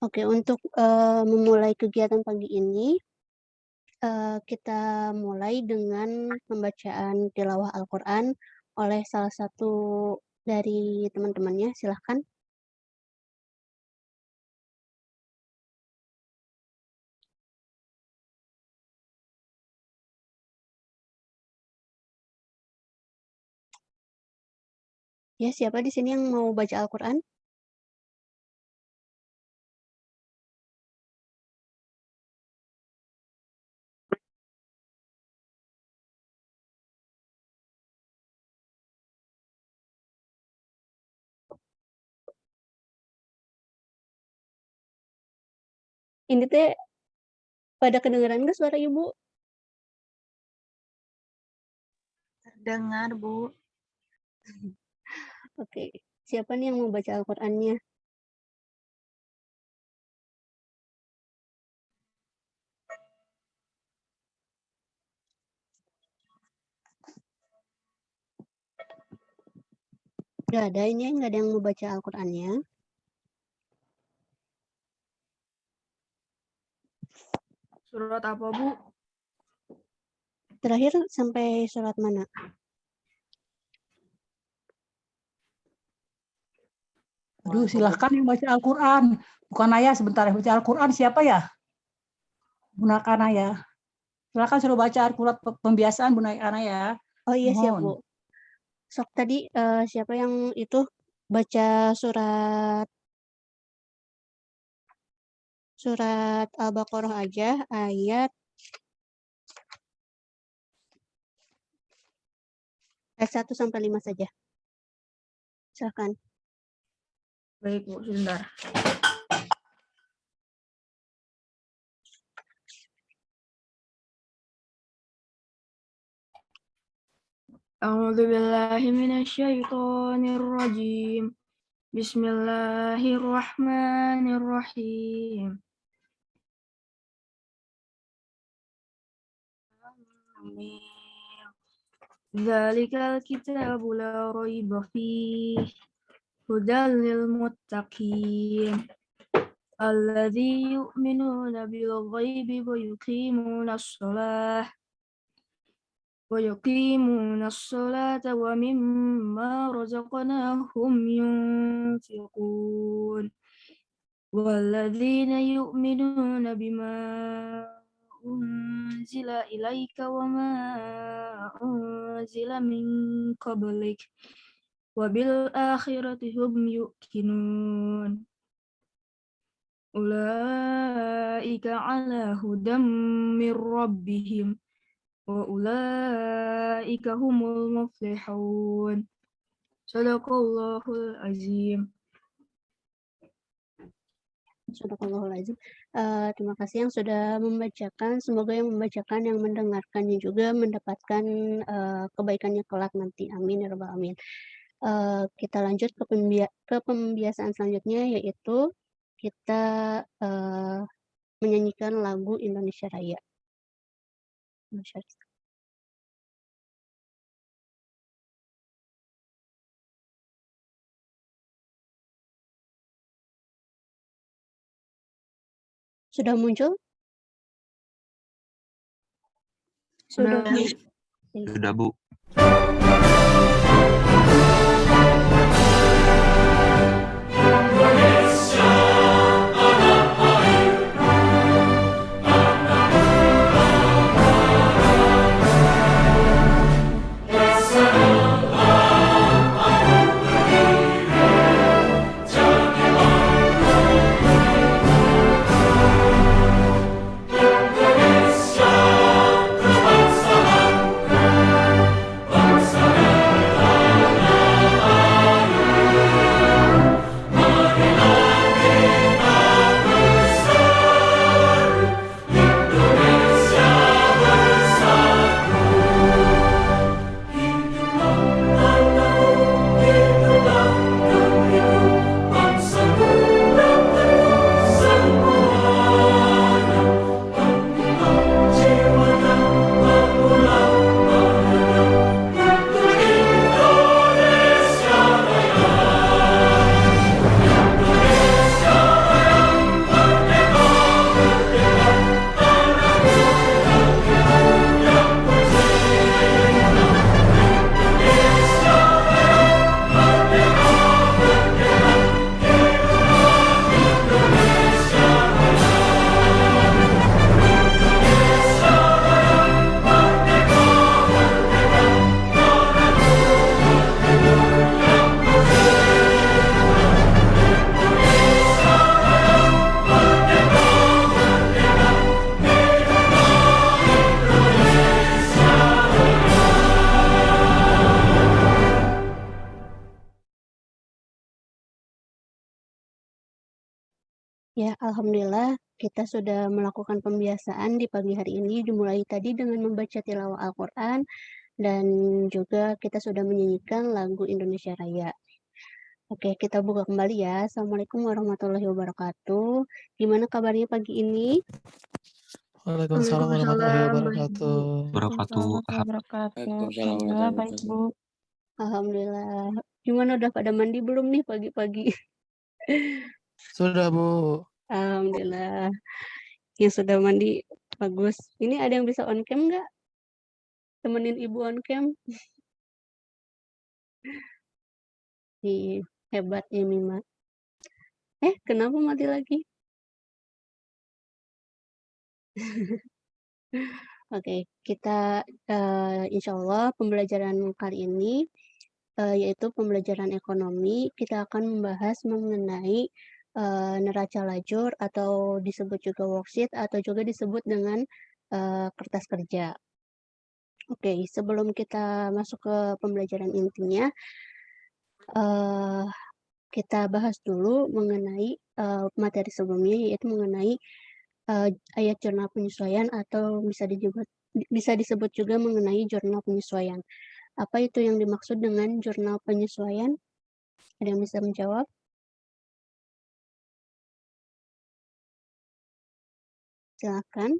Oke, untuk, memulai kegiatan pagi ini, kita mulai dengan pembacaan tilawah Al-Qur'an oleh salah satu dari teman-temannya, silahkan. Ya, siapa di sini yang mau baca Al-Qur'an? Ini teh pada kedengeran nggak suara Ibu? Dengar, Bu. Oke, siapa nih yang mau baca Al-Qur'annya? Nggak ada ini, nggak ada yang mau baca Al-Qur'annya? Surat apa, Bu? Terakhir sampai surat mana? Aduh, silahkan yang baca Al-Quran. Bukan Ayah sebentar baca Al-Quran. Siapa ya? Gunakan Ayah. Silahkan suruh baca Al-Quran pembiasaan Gunakan Ayah. Oh iya, siap, Mohon. Bu. Sok tadi, siapa yang itu baca surat Al-Baqarah aja, ayat 1 sampai 5 saja. Silakan. Baik, Bu, sebentar. A'udzu billahi minasyaitonir rajim. Bismillahirrahmanirrahim. Dzalikal kitabu la raiba fihi hudal lil muttaqin alladzi yu'minuna bil ghaibi wa yuqimuna as-salata wa mimma razaqnahum yunfiqun walladzina yu'minuna bima unzila ilaika wa ma unzila min qablik wa bil akhirati hum yuqinun ulaika ala hudam mir rabbihim wa ulaika humul muflihun. Shadaqallahul azim. Sadaqallahul azim. Terima kasih yang sudah membacakan. Semoga yang membacakan, yang mendengarkannya juga mendapatkan kebaikannya kelak nanti. Amin ya rabbal alamin. Kita lanjut ke pembiasaan selanjutnya, yaitu kita menyanyikan lagu Indonesia Raya. Sudah muncul? Sudah, Bu. Ya, alhamdulillah kita sudah melakukan pembiasaan di pagi hari ini, dimulai tadi dengan membaca tilawah Al-Quran, dan juga kita sudah menyanyikan lagu Indonesia Raya. Oke, kita buka kembali ya. Assalamualaikum warahmatullahi wabarakatuh. Gimana kabarnya pagi ini? Waalaikumsalam warahmatullahi Waalaikumsalam, baik wabarakatuh. Bu. Wabarakatuh. Wabarakatuh. Waalaikumsalam Alhamdulillah baik warahmatullahi Bu. Alhamdulillah. Gimana udah pada mandi belum nih pagi-pagi? Sudah Bu. Alhamdulillah. Yang sudah mandi bagus. Ini ada yang bisa on cam nggak? Temenin ibu on cam? Ih, hebat ya Mima. Kenapa mati lagi? Oke, kita insya Allah pembelajaran kali ini yaitu pembelajaran ekonomi. Kita akan membahas mengenai neraca lajur atau disebut juga worksheet atau juga disebut dengan kertas kerja. Oke, sebelum kita masuk ke pembelajaran intinya, kita bahas dulu mengenai materi sebelumnya, yaitu mengenai ayat jurnal penyesuaian atau bisa disebut juga mengenai jurnal penyesuaian. Apa itu yang dimaksud dengan jurnal penyesuaian? Ada yang bisa menjawab? Silakan.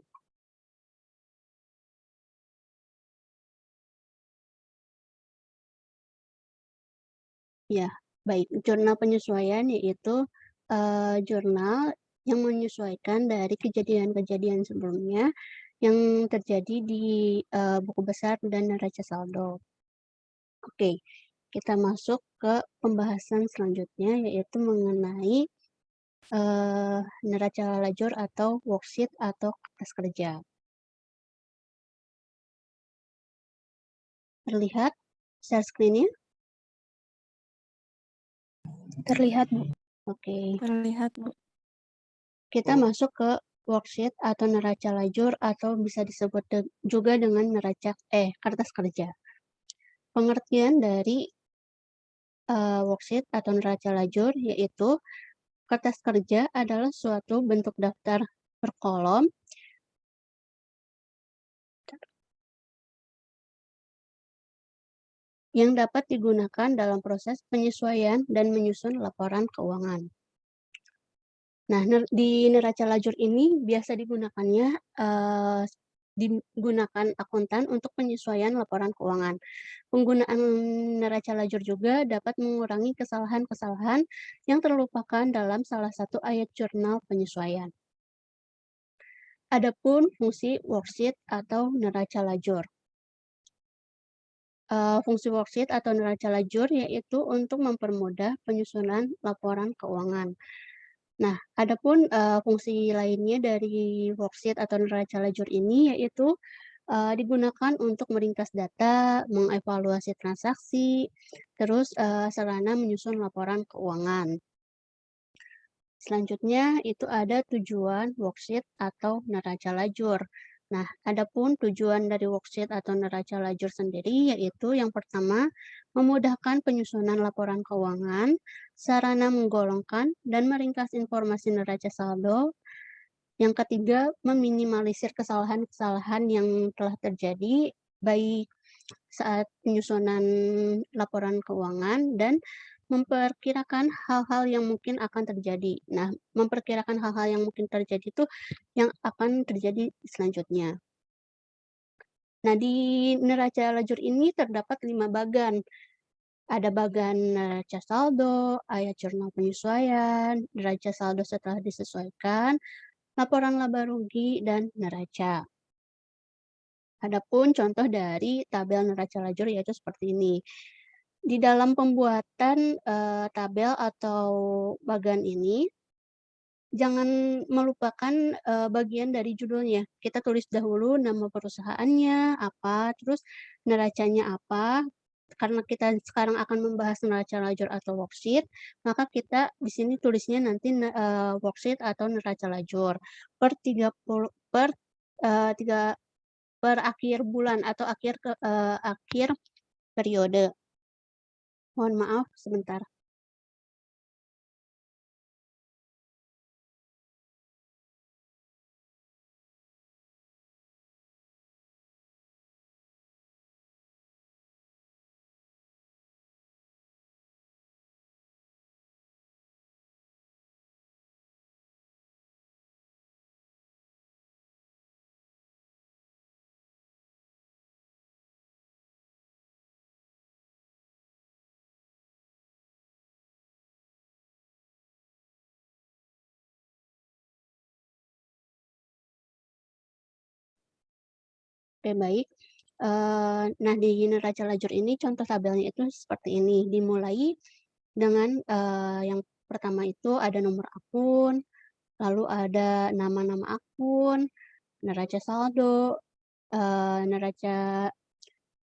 Ya, baik. Jurnal penyesuaian yaitu jurnal yang menyesuaikan dari kejadian-kejadian sebelumnya yang terjadi di buku besar dan neraca saldo. Oke, kita masuk ke pembahasan selanjutnya yaitu mengenai neraca lajur atau worksheet atau kertas kerja. Terlihat share screen-nya? Terlihat Bu. Oke. Terlihat Bu. Kita masuk ke worksheet atau neraca lajur atau bisa disebut juga dengan kertas kerja. Pengertian dari worksheet atau neraca lajur yaitu kertas kerja adalah suatu bentuk daftar berkolom yang dapat digunakan dalam proses penyesuaian dan menyusun laporan keuangan. Nah, di neraca lajur ini biasa digunakan akuntan untuk penyesuaian laporan keuangan. Penggunaan neraca lajur juga dapat mengurangi kesalahan-kesalahan yang terlupakan dalam salah satu ayat jurnal penyesuaian. Adapun fungsi worksheet atau neraca lajur. Fungsi worksheet atau neraca lajur yaitu untuk mempermudah penyusunan laporan keuangan. Nah, adapun fungsi lainnya dari worksheet atau neraca lajur ini yaitu digunakan untuk meringkas data, mengevaluasi transaksi, terus sarana menyusun laporan keuangan. Selanjutnya itu ada tujuan worksheet atau neraca lajur. Nah, adapun tujuan dari worksheet atau neraca lajur sendiri yaitu yang pertama, memudahkan penyusunan laporan keuangan, sarana menggolongkan dan meringkas informasi neraca saldo. Yang ketiga, meminimalisir kesalahan-kesalahan yang telah terjadi baik saat penyusunan laporan keuangan dan memperkirakan hal-hal yang mungkin akan terjadi. Nah, memperkirakan hal-hal yang mungkin terjadi itu yang akan terjadi selanjutnya. Nah, di neraca lajur ini terdapat 5 bagan. Ada bagan neraca saldo, ayat jurnal penyesuaian, neraca saldo setelah disesuaikan, laporan laba rugi, dan neraca. Adapun contoh dari tabel neraca lajur yaitu seperti ini. Di dalam pembuatan tabel atau bagan ini, jangan melupakan bagian dari judulnya. Kita tulis dahulu nama perusahaannya apa, terus neracanya apa. Karena kita sekarang akan membahas neraca lajur atau worksheet, maka kita di sini tulisnya nanti worksheet atau neraca lajur per 30 per akhir bulan atau akhir periode. Mohon maaf sebentar. Oke, baik. Nah, di neraca lajur ini contoh tabelnya itu seperti ini. Dimulai dengan yang pertama itu ada nomor akun, lalu ada nama-nama akun, neraca saldo, neraca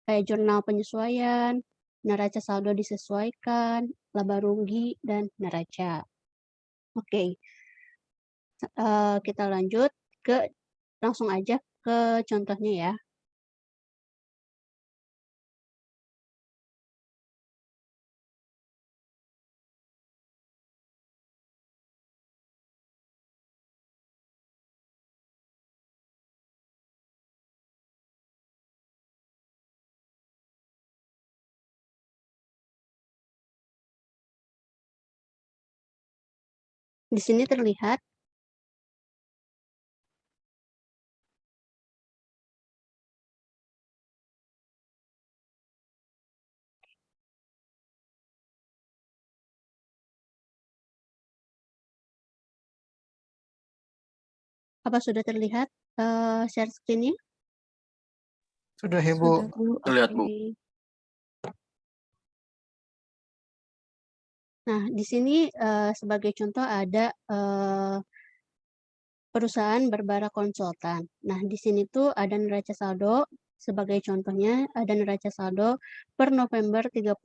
kayak jurnal penyesuaian, neraca saldo disesuaikan, laba rugi, dan neraca. Oke, kita lanjut langsung aja ke contohnya ya. Di sini terlihat apa sudah terlihat share screen-nya? Sudah ya, Bu. Sudah, Bu. Terlihat, Bu. Oke. Nah, di sini sebagai contoh ada perusahaan Barbara Konsultan. Nah, di sini tuh ada neraca saldo, sebagai contohnya ada neraca saldo per November 30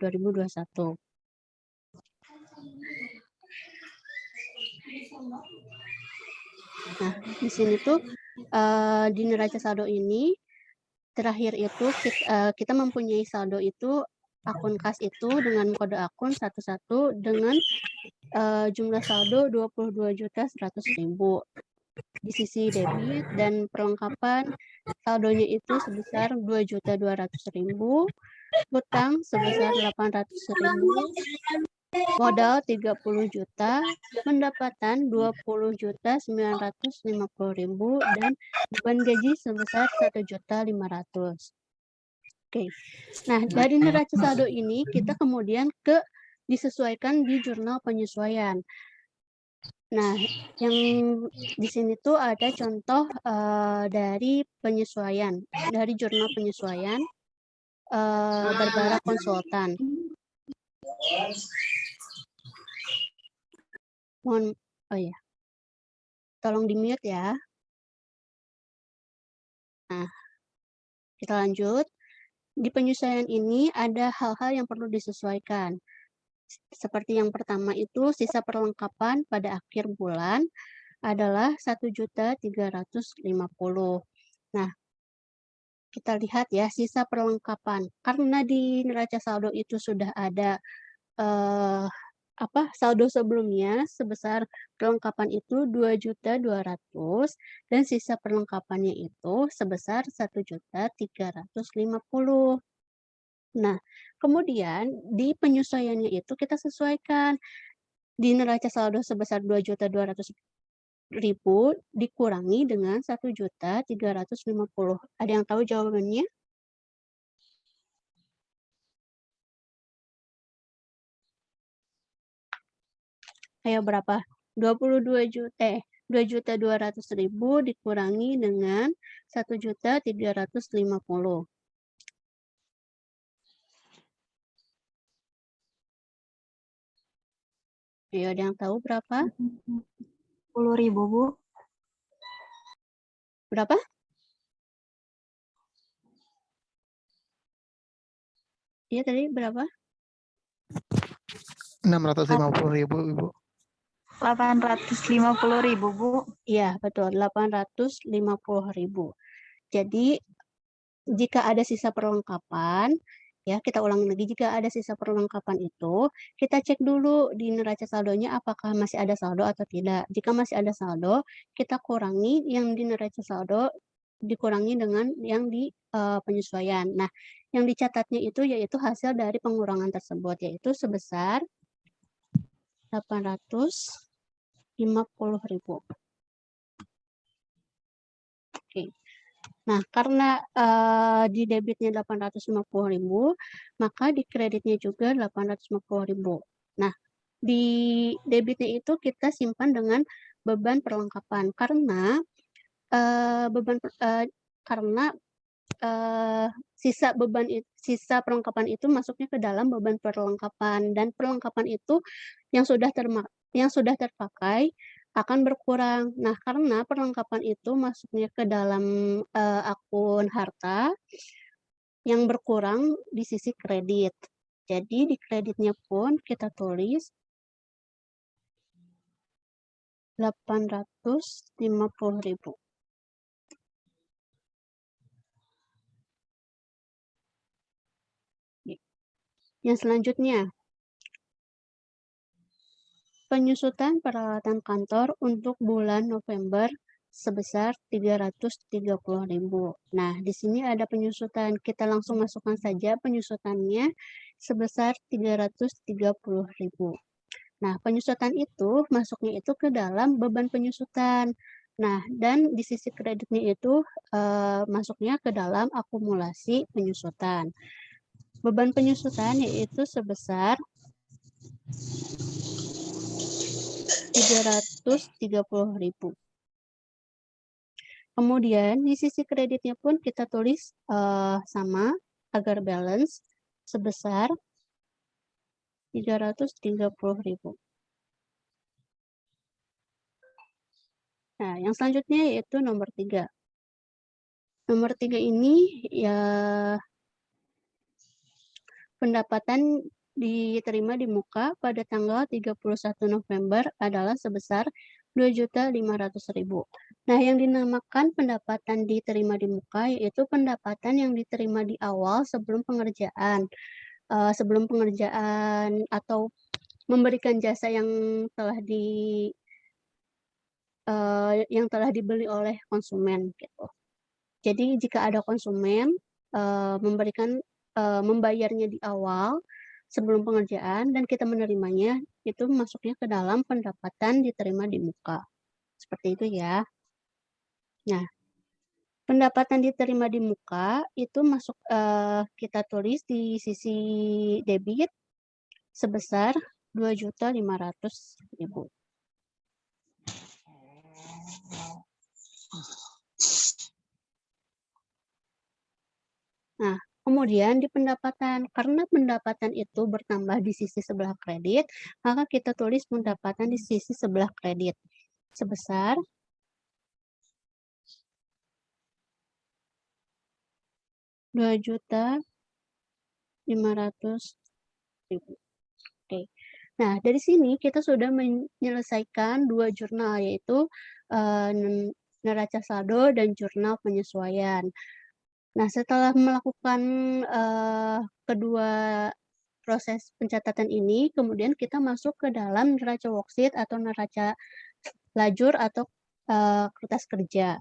2021. Nah, di sini tuh di neraca saldo ini terakhir itu kita mempunyai saldo itu akun kas itu dengan kode akun 11 dengan jumlah saldo 22.100.000. Di sisi debit dan perlengkapan saldonya itu sebesar 2.200.000, hutang sebesar 800.000, modal 30 juta, pendapatan 20.950.000 dan beban gaji sebesar 1.500.000. Oke. Nah, dari neraca saldo ini kita kemudian disesuaikan di jurnal penyesuaian. Nah, yang di sini tuh ada contoh dari penyesuaian, dari jurnal penyesuaian Barbara Konsultan. Oh ya, tolong di-mute ya. Nah, kita lanjut. Di penyesuaian ini ada hal-hal yang perlu disesuaikan. Seperti yang pertama itu sisa perlengkapan pada akhir bulan adalah 1.350.000. Nah, kita lihat ya sisa perlengkapan. Karena di neraca saldo itu sudah ada saldo sebelumnya sebesar perlengkapan itu 2.200.000 dan sisa perlengkapannya itu sebesar 1.350.000. Nah, kemudian di penyesuaiannya itu kita sesuaikan di neraca saldo sebesar 2.200.000 dikurangi dengan 1.350.000. Ada yang tahu jawabannya? Ayo berapa? 2.200.000 dikurangi dengan 1.350.000. Ayo, ada yang tahu berapa? 10.000, Bu. Berapa? Iya tadi berapa? 650.000, Ibu. 850.000, Bu. Iya, betul. 850.000. Jadi, jika ada sisa perlengkapan, ya kita ulangi lagi, jika ada sisa perlengkapan itu, kita cek dulu di neraca saldonya apakah masih ada saldo atau tidak. Jika masih ada saldo, kita kurangi yang di neraca saldo, dikurangi dengan yang di penyesuaian. Nah, yang dicatatnya itu yaitu hasil dari pengurangan tersebut, yaitu sebesar 850.000. Oke. Nah, karena di debitnya 850.000, maka di kreditnya juga 850.000. Nah, di debitnya itu kita simpan dengan beban perlengkapan karena karena sisa perlengkapan itu masuknya ke dalam beban perlengkapan, dan perlengkapan itu yang sudah terpakai akan berkurang. Nah, karena perlengkapan itu masuknya ke dalam akun harta yang berkurang di sisi kredit. Jadi di kreditnya pun kita tulis 850.000. Yang selanjutnya, penyusutan peralatan kantor untuk bulan November sebesar 330.000. Nah, di sini ada penyusutan. Kita langsung masukkan saja penyusutannya sebesar 330.000. Nah, penyusutan itu masuknya itu ke dalam beban penyusutan. Nah, dan di sisi kreditnya itu masuknya ke dalam akumulasi penyusutan. Beban penyusutan yaitu sebesar 330.000. Kemudian di sisi kreditnya pun kita tulis sama agar balance sebesar 330.000. Nah, yang selanjutnya yaitu nomor 3. Nomor 3 ini ya pendapatan diterima di muka pada tanggal 31 November adalah sebesar 2.500.000. Nah, yang dinamakan pendapatan diterima di muka yaitu pendapatan yang diterima di awal sebelum pengerjaan. Sebelum pengerjaan atau memberikan jasa yang telah dibeli oleh konsumen gitu. Jadi jika ada konsumen membayarnya di awal sebelum pengerjaan dan kita menerimanya, itu masuknya ke dalam pendapatan diterima di muka. Seperti itu ya. Nah, pendapatan diterima di muka itu masuk kita tulis di sisi debit sebesar 2.500.000. Nah, kemudian di pendapatan, karena pendapatan itu bertambah di sisi sebelah kredit, maka kita tulis pendapatan di sisi sebelah kredit sebesar 2.500.000. Oke. Nah, dari sini kita sudah menyelesaikan 2 jurnal, yaitu neraca saldo dan jurnal penyesuaian. Nah, setelah melakukan kedua proses pencatatan ini, kemudian kita masuk ke dalam neraca worksheet atau neraca lajur atau kertas kerja.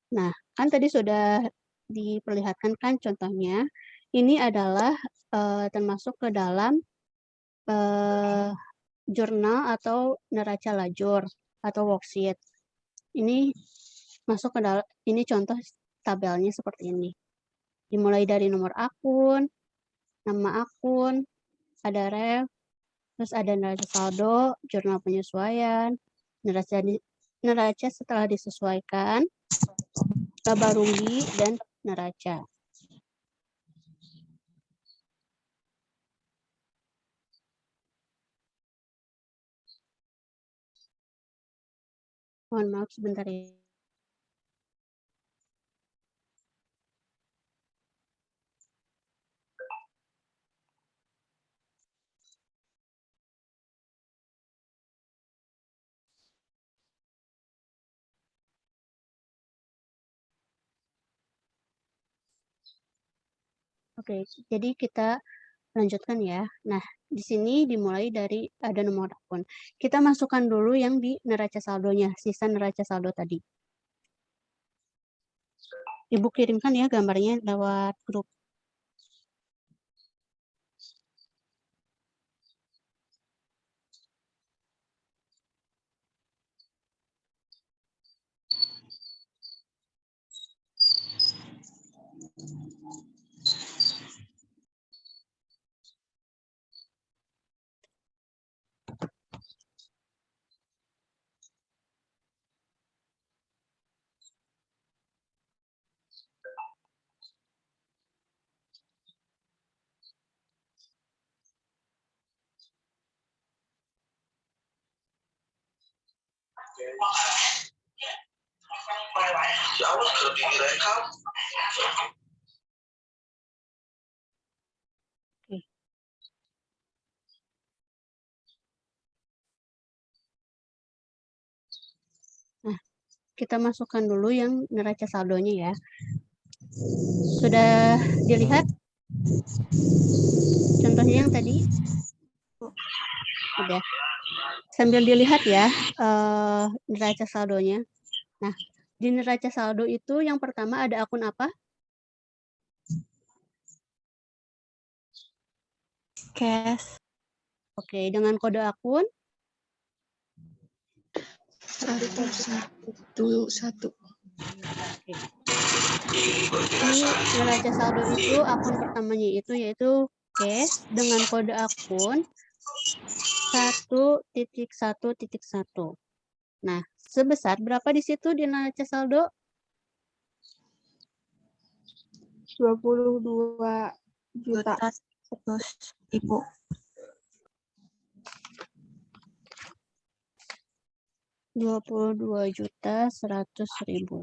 Nah, kan tadi sudah diperlihatkan kan contohnya. Ini adalah termasuk ke dalam jurnal atau neraca lajur atau worksheet. Ini masuk ke dalam, ini contoh tabelnya seperti ini. Dimulai dari nomor akun, nama akun, ada ref, terus ada neraca saldo, jurnal penyesuaian, neraca setelah disesuaikan, laba rugi, dan neraca. Mohon maaf sebentar ya. Oke, jadi kita lanjutkan ya. Nah, di sini dimulai dari ada nomor akun. Kita masukkan dulu yang di neraca saldonya, sisa neraca saldo tadi. Ibu kirimkan ya gambarnya lewat grup. Nah, kita masukkan dulu yang neraca saldonya ya. Sudah dilihat contohnya yang tadi? Udah. Sambil dilihat ya neraca saldonya. Nah, di neraca saldo itu yang pertama ada akun apa? Cash. Oke, dengan kode akun 111. di neraca saldo itu akun pertamanya itu yaitu cash dengan kode akun 1.1.1. Nah, sebesar berapa di situ di neraca saldo? 22 juta. 100.000. 22.100.000.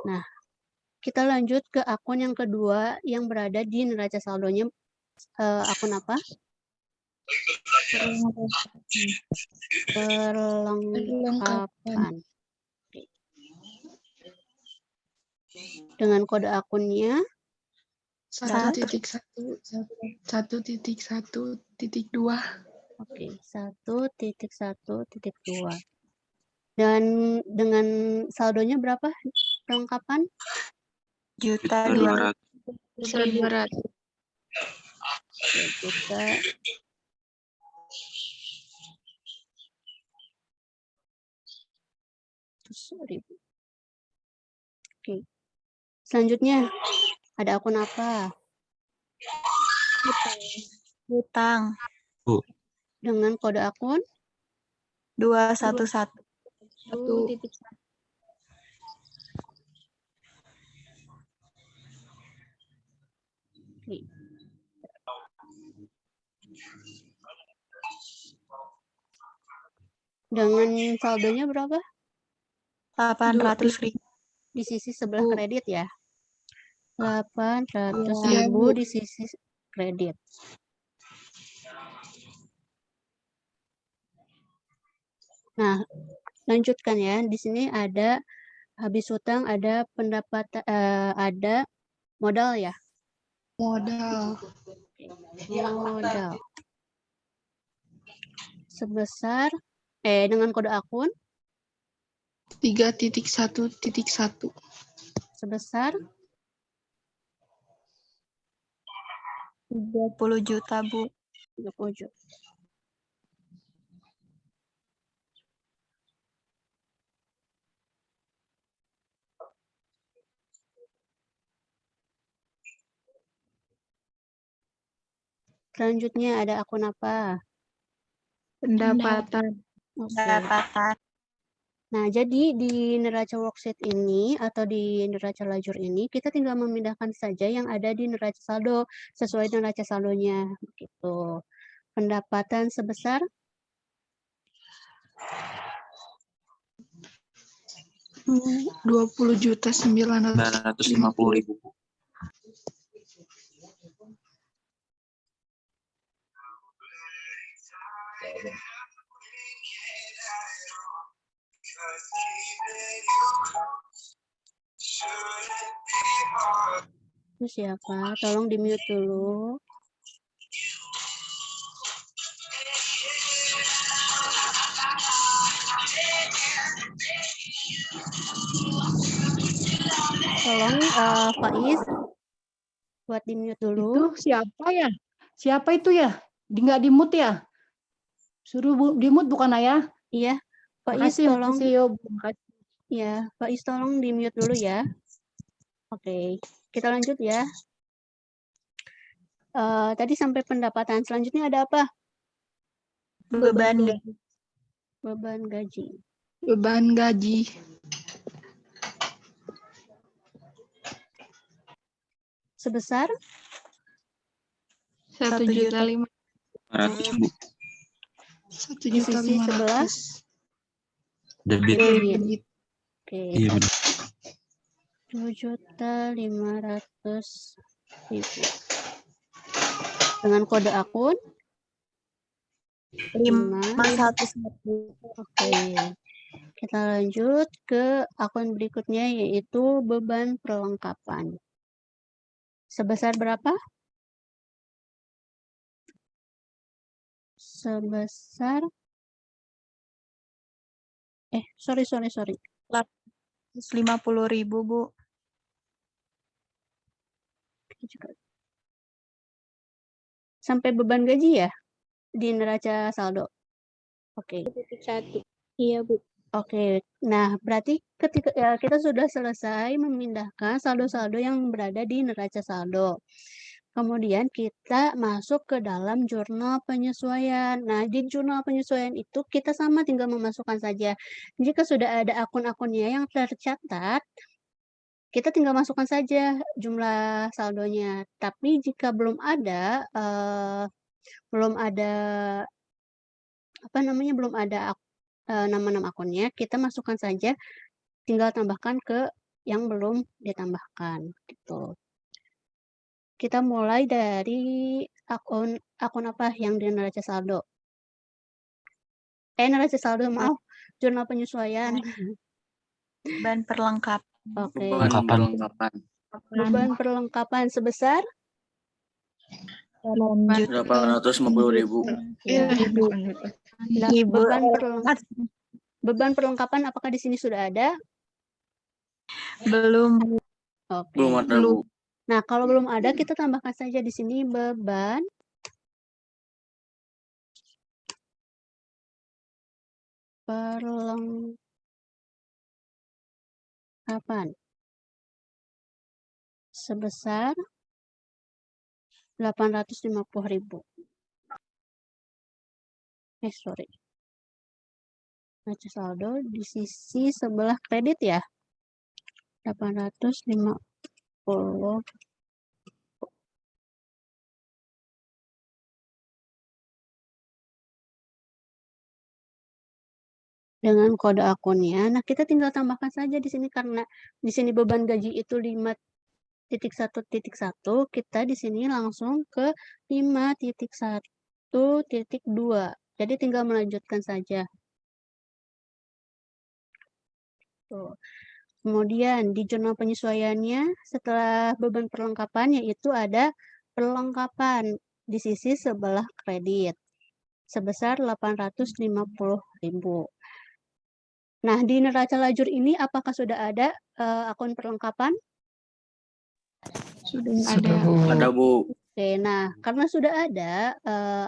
Nah, kita lanjut ke akun yang kedua yang berada di neraca saldonya. Akun apa? Perlengkapan. Dengan kode akunnya 1.1.1.2. Oke, 1.1.2. Dan dengan saldonya berapa perlengkapan? 1.200.000. 1.200. 200.000. Oke. Selanjutnya ada akun apa? Hutang. Dengan kode akun 211. Oke. Dengan saldonya berapa? 800.000. Di sisi sebelah kredit ya. 800.000 Iya, Bu. di sisi kredit. Nah, lanjutkan ya. Di sini ada habis hutang, ada pendapatan, ada modal ya. Modal. Modal. Sebesar dengan kode akun 3.1.1. sebesar 30 juta, Bu. 30 juta. Selanjutnya ada akun apa? Pendapatan. Oke. Pendapatan. Nah, jadi di neraca worksheet ini atau di neraca lajur ini kita tinggal memindahkan saja yang ada di neraca saldo sesuai neraca saldonya begitu. Pendapatan sebesar 20.950.000. itu siapa? Tolong di-mute dulu. Tolong Faiz buat di-mute dulu. Itu siapa ya? Siapa itu ya? Nggak di-mute ya? Suruh di-mute bukan Ayah? Iya, Faiz Makasih, tolong. makasih yo. Makasih. Ya, Faiz tolong di-mute dulu ya. Oke, kita lanjut ya. Tadi sampai pendapatan. Selanjutnya ada apa? Beban gaji. Beban gaji. Beban gaji. Sebesar 1.500.000. 500 Bu. Di sisi sebelah 1.500.000. Debit. debit. Oke, Iya benar. 7.500.000 dengan kode akun 511. Oke, kita lanjut ke akun berikutnya yaitu beban perlengkapan. Sebesar berapa? Sebesar sorry. 150.000 Bu. Sampai beban gaji ya di neraca saldo. Oke. 1.1. Iya, Bu. Oke, nah berarti ketika kita sudah selesai memindahkan saldo-saldo yang berada di neraca saldo. Kemudian kita masuk ke dalam jurnal penyesuaian. Nah, di jurnal penyesuaian itu kita sama tinggal memasukkan saja. Jika sudah ada akun-akunnya yang tercatat, kita tinggal masukkan saja jumlah saldonya. Tapi jika belum ada nama-nama akunnya, kita masukkan saja, tinggal tambahkan ke yang belum ditambahkan gitu. Kita mulai dari akun apa yang di neraca saldo? Neraca saldo, maaf, jurnal penyesuaian. Beban perlengkapan. Oke. Perlengkapan. Beban perlengkapan sebesar 850.000. ya. Nah, Ibu. beban perlengkapan apakah di sini sudah ada? Belum. Oke. Belum ada, Bu. Nah, kalau belum ada, kita tambahkan saja di sini beban perlengkapan sebesar 850.000. Sorry. Neraca saldo di sisi sebelah kredit ya. 850. Dengan kode akunnya. Nah, kita tinggal tambahkan saja di sini karena di sini beban gaji itu 5.1.1, kita di sini langsung ke 5.1.2. Jadi tinggal melanjutkan saja. Tuh. Kemudian di jurnal penyesuaiannya setelah beban perlengkapan yaitu ada perlengkapan di sisi sebelah kredit sebesar 850.000. Nah, di neraca lajur ini apakah sudah ada akun perlengkapan? Sudah Sudah, ada. Bu. Ada, Bu. Oke, nah karena sudah ada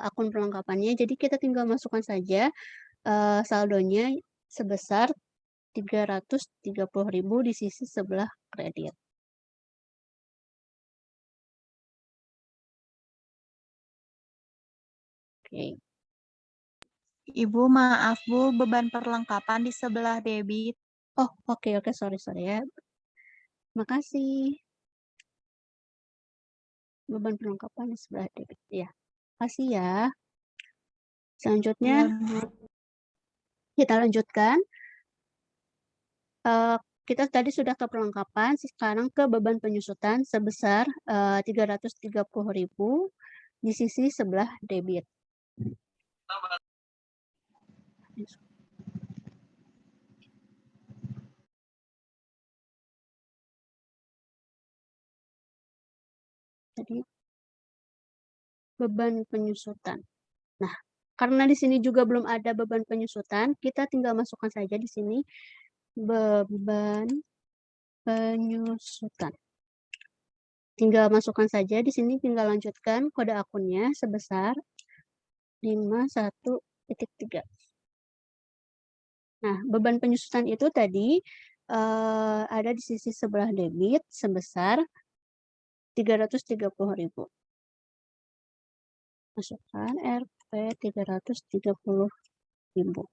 akun perlengkapannya, jadi kita tinggal masukkan saja saldonya sebesar 330.000 di sisi sebelah kredit. Oke. Ibu, maaf Bu, beban perlengkapan di sebelah debit. Oh, oke, sorry ya. Makasih. Beban perlengkapan di sebelah debit. Ya, makasih ya. Selanjutnya, kita lanjutkan. Kita tadi sudah ke perlengkapan, sekarang ke beban penyusutan sebesar 330.000 di sisi sebelah debit. Jadi beban penyusutan. Nah, karena di sini juga belum ada beban penyusutan, kita tinggal masukkan saja di sini beban penyusutan. Tinggal masukkan saja di sini, tinggal lanjutkan kode akunnya sebesar 51.3. Nah, beban penyusutan itu tadi ada di sisi sebelah debit sebesar 330.000. Masukkan Rp 330.000.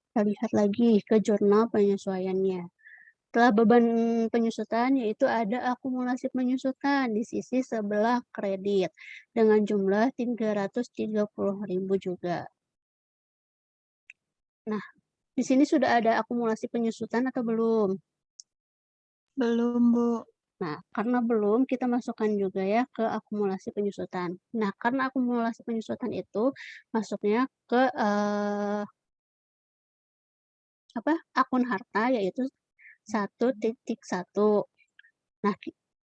Kita lihat lagi ke jurnal penyesuaiannya. Setelah beban penyusutan, yaitu ada akumulasi penyusutan di sisi sebelah kredit dengan jumlah 330.000 juga. Nah, di sini sudah ada akumulasi penyusutan atau belum? Belum, Bu. Nah, karena belum, kita masukkan juga ya ke akumulasi penyusutan. Nah, karena akumulasi penyusutan itu masuknya ke akun harta, yaitu 1.1. Nah,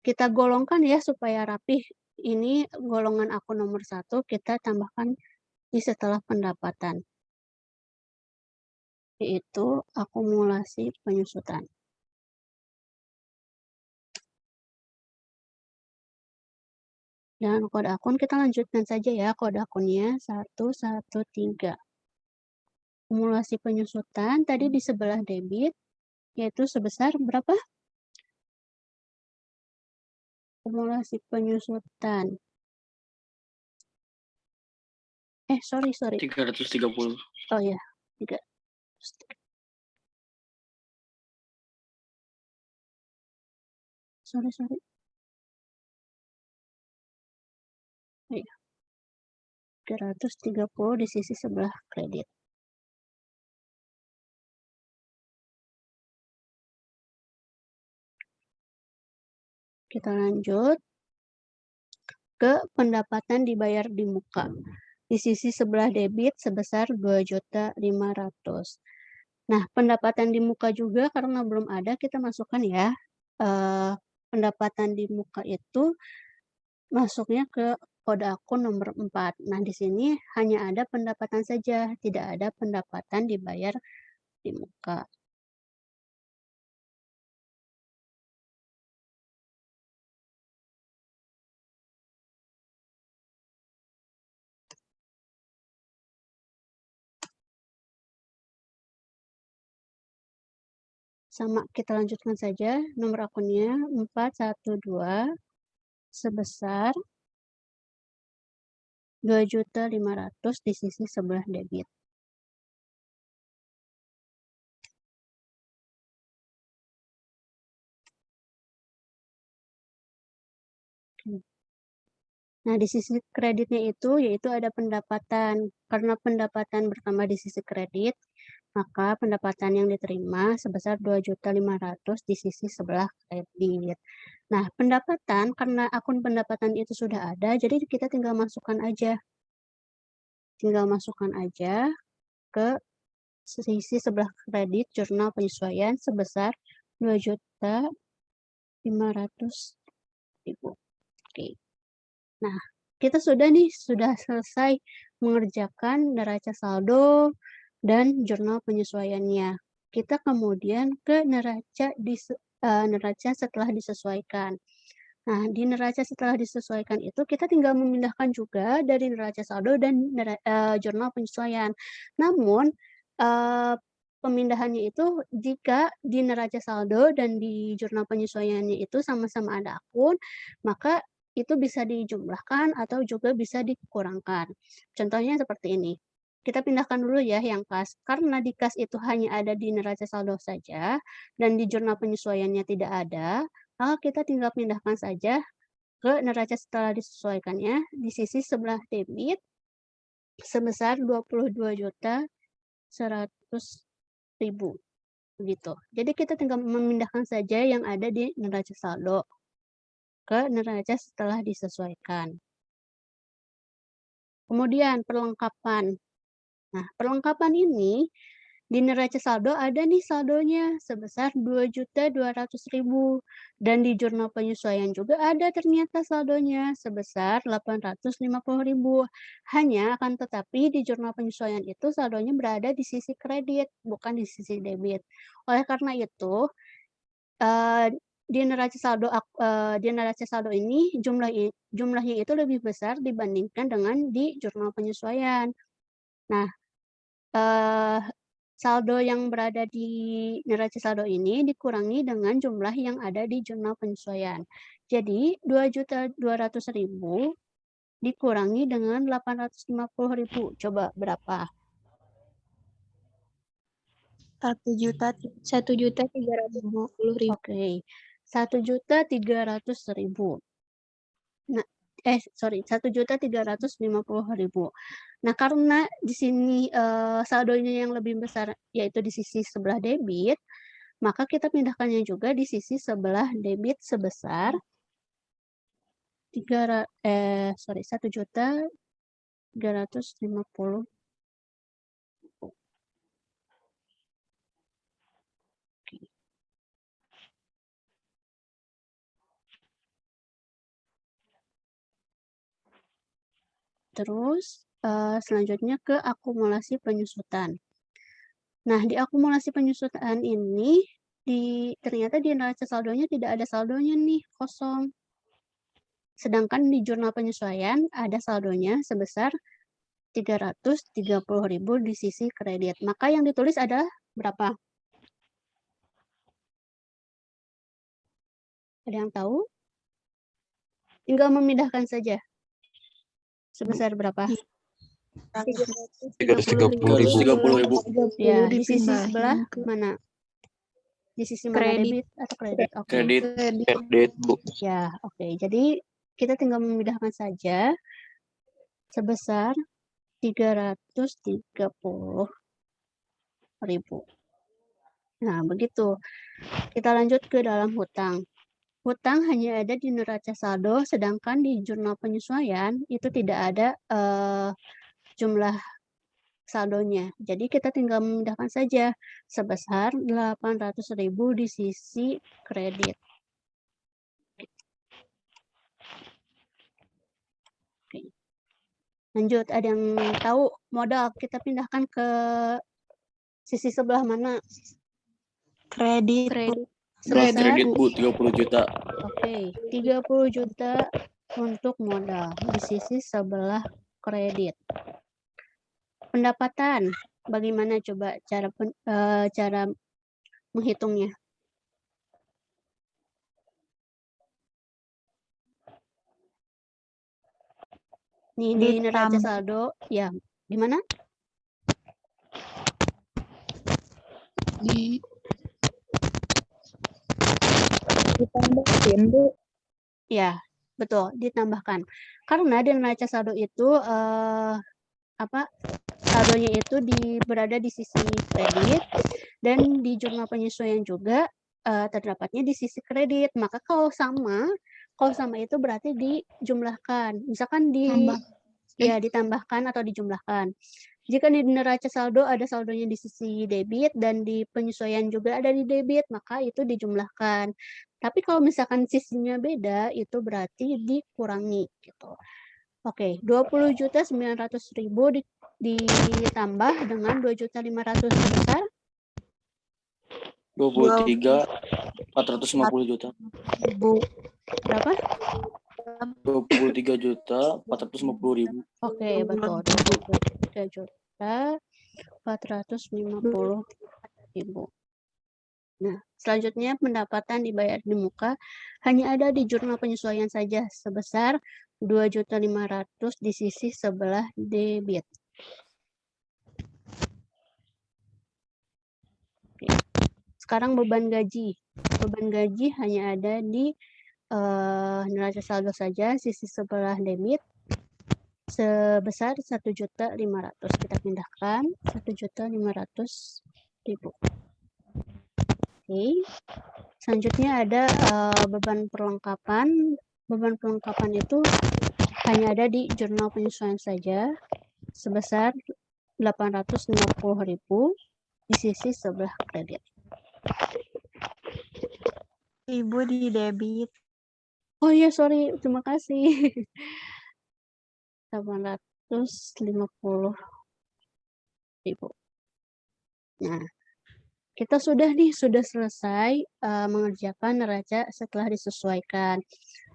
kita golongkan ya supaya rapih. Ini golongan akun nomor 1 kita tambahkan di setelah pendapatan, yaitu akumulasi penyusutan. Dan kode akun kita lanjutkan saja ya, kode akunnya 113. Akumulasi penyusutan tadi di sebelah debit, yaitu sebesar berapa? Akumulasi penyusutan. Sorry. 330. Oh ya, 3. Sorry. Oh ya. 330 di sisi sebelah kredit. Kita lanjut ke pendapatan dibayar di muka. Di sisi sebelah debit sebesar 2.500.000. Nah, pendapatan di muka juga karena belum ada, kita masukkan ya. Pendapatan di muka itu masuknya ke kode akun nomor 4. Nah, di sini hanya ada pendapatan saja, tidak ada pendapatan dibayar di muka. Sama, kita lanjutkan saja. Nomor akunnya 412 sebesar 2.500.000 di sisi sebelah debit. Nah, di sisi kreditnya itu yaitu ada pendapatan. Karena pendapatan bertambah di sisi kredit, maka pendapatan yang diterima sebesar 2.500.000 di sisi sebelah kredit. Nah, pendapatan karena akun pendapatan itu sudah ada, jadi kita tinggal masukkan aja. Tinggal masukkan aja ke sisi sebelah kredit jurnal penyesuaian sebesar 2.500.000. Oke. Nah, kita sudah selesai mengerjakan neraca saldo dan jurnal penyesuaiannya. Kita kemudian ke neraca setelah disesuaikan. Nah, di neraca setelah disesuaikan itu kita tinggal memindahkan juga dari neraca saldo dan jurnal penyesuaian. Namun, pemindahannya itu jika di neraca saldo dan di jurnal penyesuaiannya itu sama-sama ada akun, maka itu bisa dijumlahkan atau juga bisa dikurangkan. Contohnya seperti ini. Kita pindahkan dulu ya yang kas. Karena di kas itu hanya ada di neraca saldo saja dan di jurnal penyesuaiannya tidak ada, maka kita tinggal pindahkan saja ke neraca setelah disesuaikannya di sisi sebelah debit sebesar 22.100.000. Begitu. Jadi kita tinggal memindahkan saja yang ada di neraca saldo ke neraca setelah disesuaikan. Kemudian perlengkapan. Nah, perlengkapan ini di neraca saldo ada nih saldonya sebesar 2.200.000 dan di jurnal penyesuaian juga ada ternyata saldonya sebesar 850.000. Hanya akan tetapi di jurnal penyesuaian itu saldonya berada di sisi kredit bukan di sisi debit. Oleh karena itu di neraca saldo ini jumlahnya itu lebih besar dibandingkan dengan di jurnal penyesuaian. Nah, saldo yang berada di neraca saldo ini dikurangi dengan jumlah yang ada di jurnal penyesuaian. Jadi 2.200.000 dikurangi dengan 850.000. Coba berapa? 1.350.000. Oke, 1.300.000. Nah, 1.350.000. Nah, karena di sini saldonya yang lebih besar yaitu di sisi sebelah debit, maka kita pindahkannya juga di sisi sebelah debit sebesar 1.350.000. Terus selanjutnya ke akumulasi penyusutan. Nah, di akumulasi penyusutan ini ternyata di neraca saldonya tidak ada saldonya nih, kosong. Sedangkan di jurnal penyesuaian ada saldonya sebesar 330.000 di sisi kredit. Maka yang ditulis adalah berapa? Ada yang tahu? Tinggal memindahkan saja. Sebesar berapa? 330.000. Ya, di sisi sebelah mana? Di sisi mana, debit atau kredit? Oke. Kredit, Bu. Ya, oke. Jadi kita tinggal memindahkan saja sebesar 330.000. Nah, begitu. Kita lanjut ke dalam hutang. Hutang hanya ada di neraca saldo, sedangkan di jurnal penyesuaian itu tidak ada jumlah saldonya. Jadi kita tinggal memindahkan saja sebesar 800.000 di sisi kredit. Oke. Lanjut, ada yang tahu modal kita pindahkan ke sisi sebelah mana? Kredit. Sebesar? Kredit, Bu, 30 juta. Oke, 30 juta untuk modal di sisi sebelah kredit. Pendapatan, bagaimana coba cara menghitungnya? Nih di neraca saldo, ya gimana? Ditambahin, Bu. Ya, betul, ditambahkan. Karena di neraca saldo itu saldonya itu berada di sisi kredit dan di jurnal penyesuaian juga terdapatnya di sisi kredit. Maka kalau sama itu berarti dijumlahkan. Misalkan ditambahkan atau dijumlahkan. Jika di neraca saldo ada saldonya di sisi debit dan di penyesuaian juga ada di debit, maka itu dijumlahkan. Tapi kalau misalkan sisinya beda, itu berarti dikurangi gitu. Oke, 20.900.000 ditambah dengan 2.500.000 sebesar 23.450 juta. berapa? 23.450.000. Oke, betul. 23.450.000. Nah, selanjutnya pendapatan dibayar di muka hanya ada di jurnal penyesuaian saja sebesar 2.500.000 di sisi sebelah debit. Oke. Sekarang beban gaji. Beban gaji hanya ada di neraca saldo saja sisi sebelah debit sebesar 1.500.000. Kita pindahkan 1.500.000. Oke. Selanjutnya ada beban perlengkapan. Beban perlengkapan itu hanya ada di jurnal penyesuaian saja sebesar 850.000 di sisi sebelah kredit. Ibu di debit. Oh iya, sorry, terima kasih. 850.000. Nah, kita sudah selesai mengerjakan neraca setelah disesuaikan.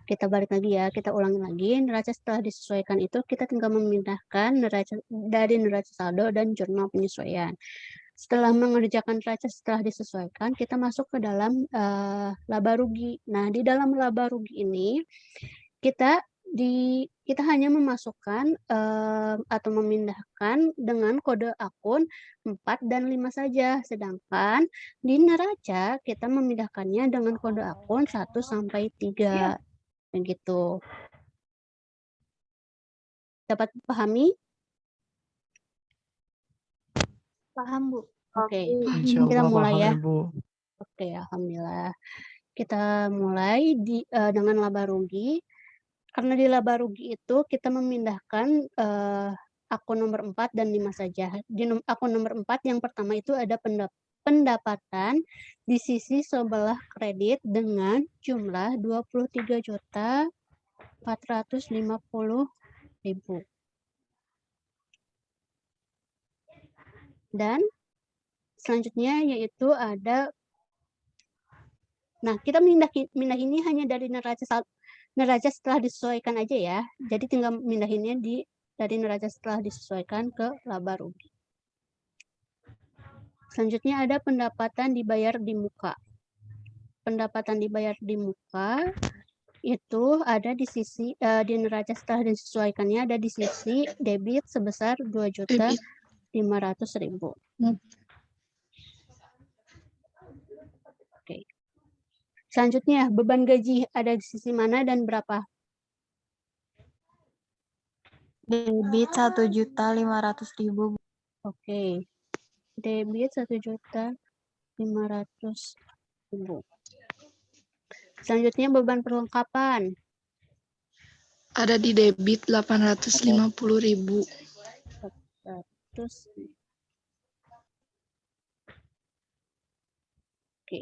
Kita balik lagi ya, kita ulangi lagi. Neraca setelah disesuaikan itu kita tinggal memindahkan dari neraca saldo dan jurnal penyesuaian. Setelah mengerjakan neraca setelah disesuaikan, kita masuk ke dalam laba rugi. Nah, di dalam laba rugi ini kita kita hanya memasukkan atau memindahkan dengan kode akun 4 dan 5 saja. Sedangkan di neraca kita memindahkannya dengan kode akun 1 sampai 3. Begitu. Dapat pahami? Paham, Bu. Oke, Insya kita Allah mulai paham ya. Ibu. Oke, alhamdulillah. Kita mulai dengan laba rugi. Karena di laba rugi itu kita memindahkan akun nomor 4 dan 5 saja. Di akun nomor 4 yang pertama itu ada pendapatan di sisi sebelah kredit dengan jumlah 23.450.000. Dan selanjutnya yaitu ada, nah kita mindah ini hanya dari neraca setelah disesuaikan aja ya. Jadi tinggal mindahinnya dari neraca setelah disesuaikan ke laba rugi. Selanjutnya ada pendapatan dibayar di muka. Pendapatan dibayar di muka itu ada di sisi di neraca setelah disesuaikannya ada di sisi debit sebesar 2.500.000. Oke. Selanjutnya, beban gaji ada di sisi mana dan berapa? Debit 1.500.000. Oke. Debit 1.500.000. Selanjutnya, beban perlengkapan. Ada di debit 850.000. Oke.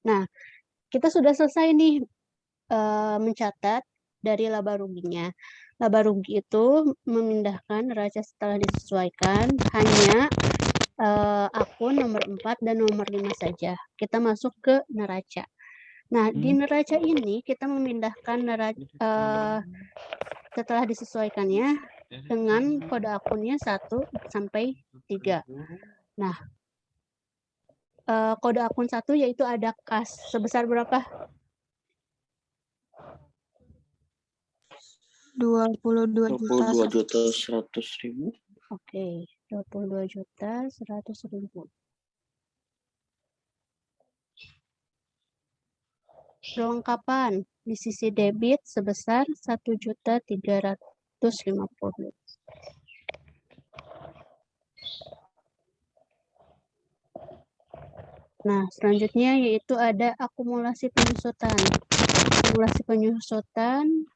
Nah, kita sudah selesai nih mencatat dari laba ruginya. Laba rugi itu memindahkan neraca setelah disesuaikan hanya akun nomor 4 dan nomor 5 saja. Kita masuk ke neraca. Nah, di neraca ini kita memindahkan setelah disesuaikannya dengan kode akunnya 1 sampai 3. Nah, kode akun 1 yaitu ada kas sebesar berapa? 22.100.000. Oke, 22.100.000. Perlengkapan di sisi debit sebesar 1.350.000. Nah, selanjutnya yaitu ada akumulasi penyusutan. Akumulasi penyusutan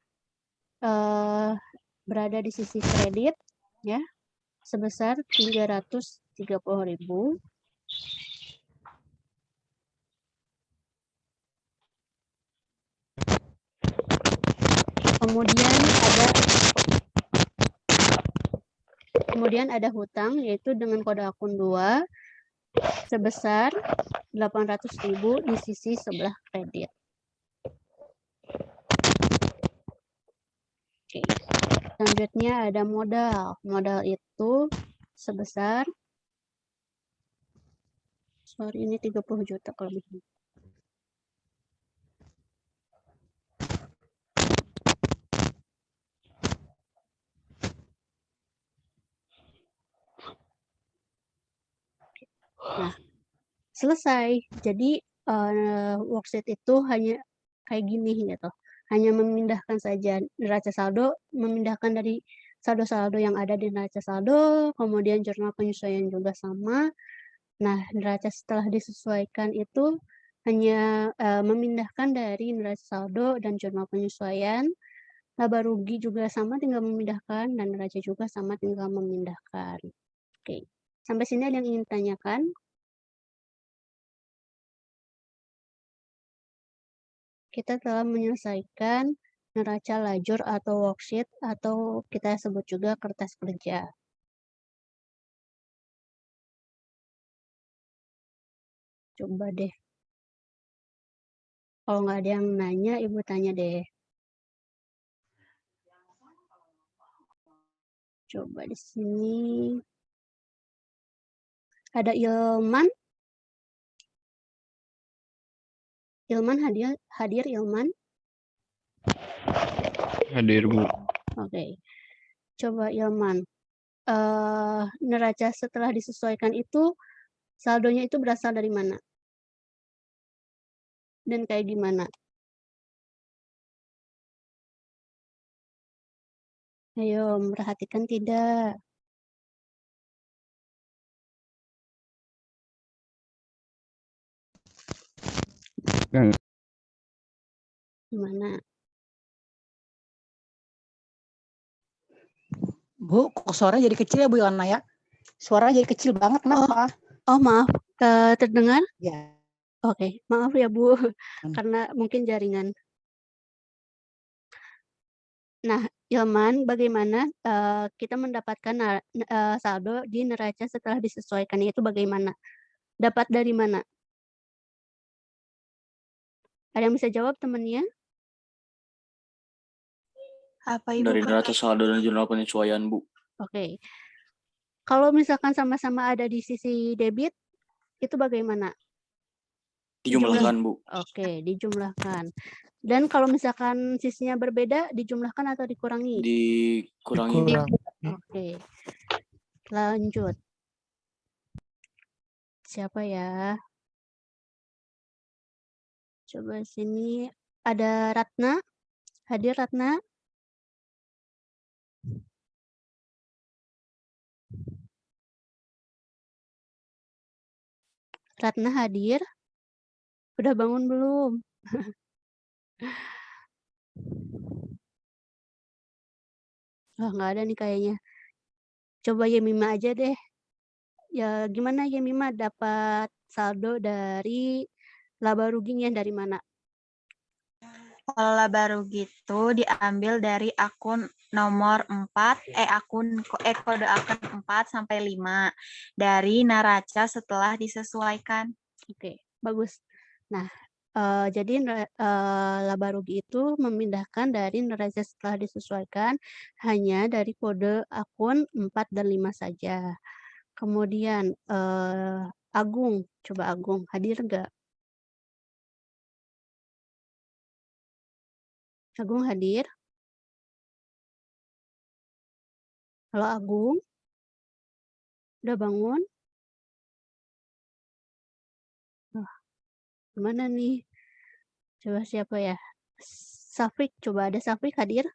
berada di sisi kredit ya sebesar 330.000. Kemudian ada hutang yaitu dengan kode akun 2 sebesar 800.000 di sisi sebelah kredit. Oke. Selanjutnya ada modal. Modal itu sebesar ini 30 juta kalau begini. Nah, selesai. Jadi worksheet itu hanya kayak gini gitu. Hanya memindahkan saja neraca saldo, memindahkan dari saldo-saldo yang ada di neraca saldo, kemudian jurnal penyesuaian juga sama. Nah, neraca setelah disesuaikan itu hanya memindahkan dari neraca saldo dan jurnal penyesuaian. Laba rugi juga sama, tinggal memindahkan, dan neraca juga sama, tinggal memindahkan. Oke, sampai sini ada yang ingin tanyakan? Kita telah menyelesaikan neraca lajur atau worksheet atau kita sebut juga kertas kerja. Coba deh. Kalau nggak ada yang nanya, Ibu tanya deh. Coba di sini. Ada Ilman. Ilman hadir Ilman. Hadir, Bu. Oke. Coba Ilman. Neraca setelah disesuaikan itu saldonya itu berasal dari mana? Dan kayak gimana? Ayo, memperhatikan tidak? Yang Gimana? Bu, kok suaranya jadi kecil ya Bu Yohana ya? Suaranya jadi kecil banget, kenapa? Oh maaf, terdengar? Ya. Oke, maaf ya Bu, karena mungkin jaringan. Nah, Ilman, bagaimana kita mendapatkan saldo di neraca setelah disesuaikan itu bagaimana? Dapat dari mana? Ada yang bisa jawab temannya? Apa Ibu? Dari neraca saldo dan jurnal penyesuaian, Bu. Oke. Kalau misalkan sama-sama ada di sisi debit, itu bagaimana? Dijumlahkan, Bu. Oke, dijumlahkan. Dan kalau misalkan sisinya berbeda, dijumlahkan atau dikurangi? Dikurangi, Bu. Dikurangi. Oke. Lanjut. Siapa ya? Coba sini ada Ratna. Hadir Ratna? Ratna hadir? Udah bangun belum? Oh, nggak ada nih kayaknya. Coba Yemima aja deh. Ya, gimana Yemima dapat saldo dari laba ruginya dari mana? Kalau laba rugi itu diambil dari akun nomor 4, kode akun 4 sampai 5 dari neraca setelah disesuaikan. Oke, bagus. Nah, jadi laba rugi itu memindahkan dari neraca setelah disesuaikan hanya dari kode akun 4 dan 5 saja. Kemudian Agung, coba Agung hadir nggak? Agung hadir? Halo Agung? Udah bangun? Wah, gimana nih? Coba siapa ya? Safrik, coba ada Safrik hadir?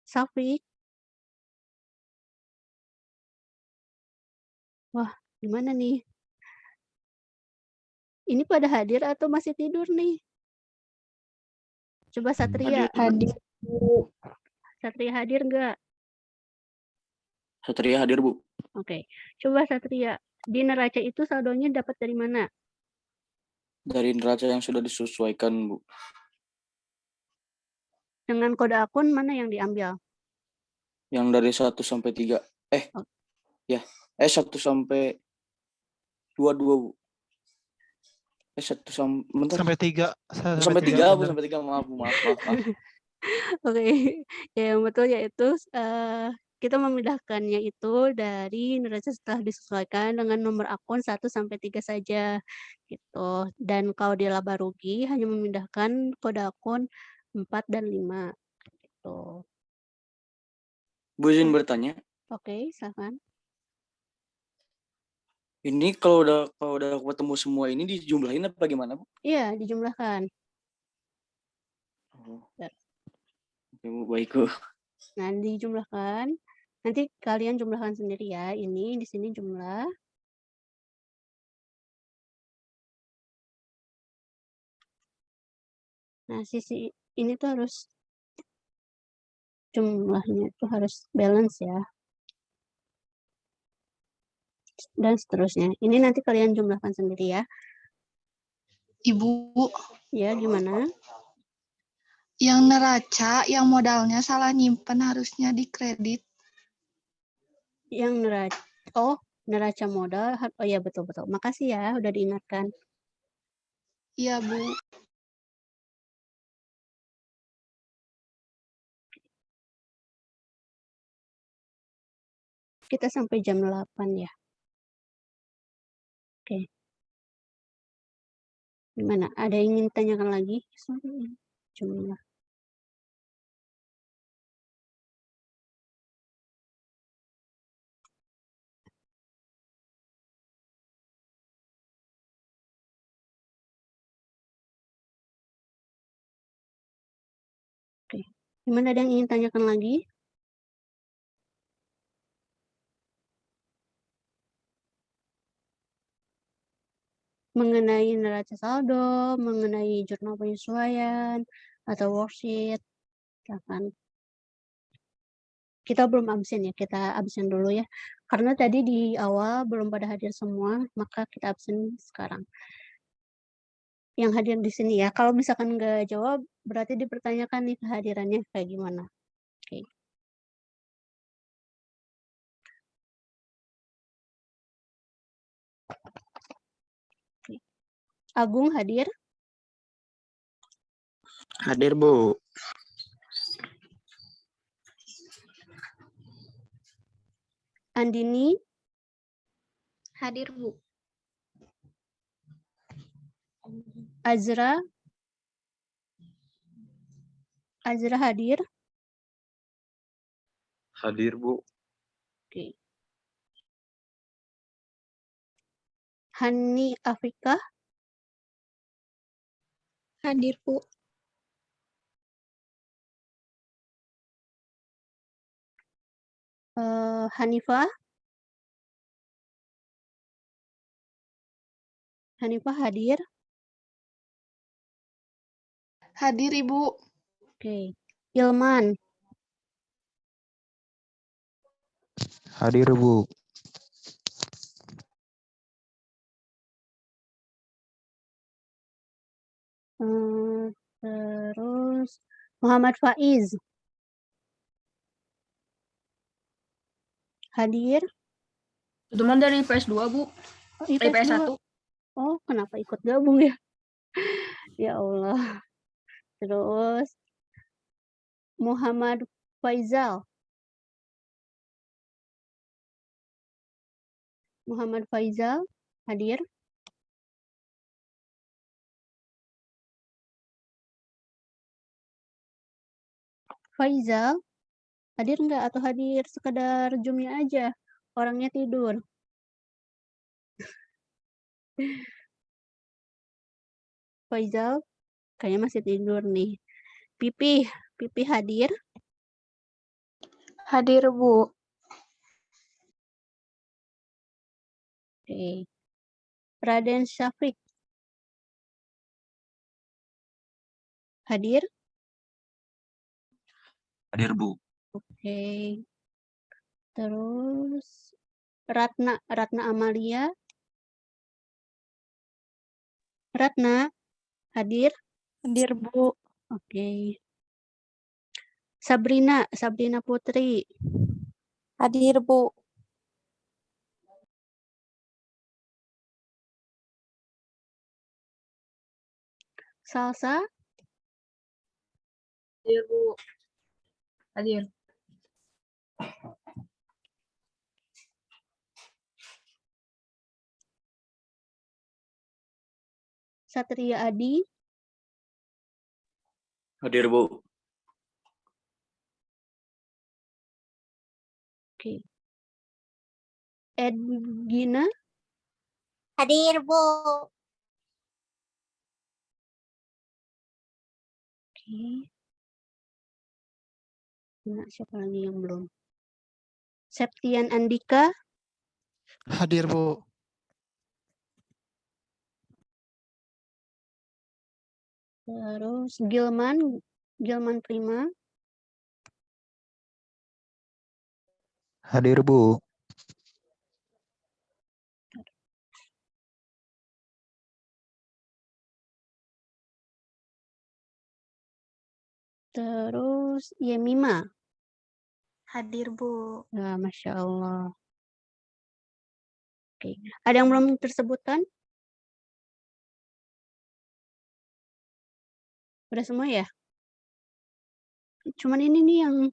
Safrik? Wah, gimana nih? Ini pada hadir atau masih tidur nih? Coba Satria. Hadir. Satria hadir nggak? Satria hadir, Bu. Oke. Coba Satria. Di neraca itu saldonya dapat dari mana? Dari neraca yang sudah disesuaikan, Bu. Dengan kode akun mana yang diambil? Yang dari 1 sampai 3. Oh. 1 sampai 22, Bu. 1 Sampai 3. Sampai 3, Bu. Sampai 3. Maaf, Bu. Maaf. Oke. Ya, yang betul yaitu kita memindahkannya itu dari neraca setelah disesuaikan dengan nomor akun 1 sampai 3 saja gitu. Dan kalau di laba rugi hanya memindahkan kode akun 4 dan 5 gitu. Bu izin bertanya. Oke, silakan. Ini kalau udah ketemu semua ini dijumlahin apa gimana, Bu? Iya, dijumlahkan. Oh. Ya. Oke, Bu, baik, Bu. Nah, dijumlahkan. Nanti kalian jumlahkan sendiri ya. Ini di sini jumlah. Nah, sisi ini tuh harus jumlahnya itu harus balance ya. Dan seterusnya. Ini nanti kalian jumlahkan sendiri ya. Ibu, Ya, gimana? yang neraca, yang modalnya salah nyimpen harusnya dikredit. Yang neraca modal. Oh ya, betul-betul. Makasih ya udah diingatkan. Iya, Bu. Kita sampai jam 8 ya. Oke. Gimana? Ada yang ingin tanyakan lagi? Sorry, jumlah. Oke, gimana, ada yang ingin tanyakan lagi? Mengenai neraca saldo, mengenai jurnal penyesuaian, atau worksheet, silakan. Kita belum absen ya, kita absen dulu ya. Karena tadi di awal belum pada hadir semua, maka kita absen sekarang. Yang hadir di sini ya, kalau misalkan nggak jawab, berarti dipertanyakan nih kehadirannya kayak gimana. Oke. Oke. Agung hadir? Hadir, Bu. Andini? Hadir, Bu. Azra? Azra hadir? Hadir, Bu. Oke. Hani Afrika? Hadir, Bu. Hanifah? Hanifah hadir? Hadir, Ibu. Oke. Ilman? Hadir, Bu. Terus Muhammad Faiz? Hadir? Teman dari PS2, Bu. Oh, PS1. Oh, kenapa ikut gabung ya? Ya Allah. Terus Muhammad Faizal? Muhammad Faizal hadir? Faizal hadir nggak atau hadir sekedar zoom-nya aja? Orangnya tidur. Faizal kayaknya masih tidur nih. Pipi hadir? Hadir, Bu. Oke. Raden Syafiq hadir? Hadir, Bu. Oke. Terus Ratna Amalia? Ratna hadir? Hadir, Bu. Oke. Sabrina Putri Hadir, Bu. Salsa? Hadir, Bu. Hadir. Satria Adi? Hadir, Bu. Oke. Edgina? Hadir, Bu. Oke. Nah, siapa lagi yang belum? Septian Andika? Hadir, Bu. Terus Gilman Prima? Hadir, Bu. Terus Yemima? Hadir, Bu. Nah, Masya Allah. Oke. Ada yang belum tersebutkan? Udah semua ya? Cuman ini nih yang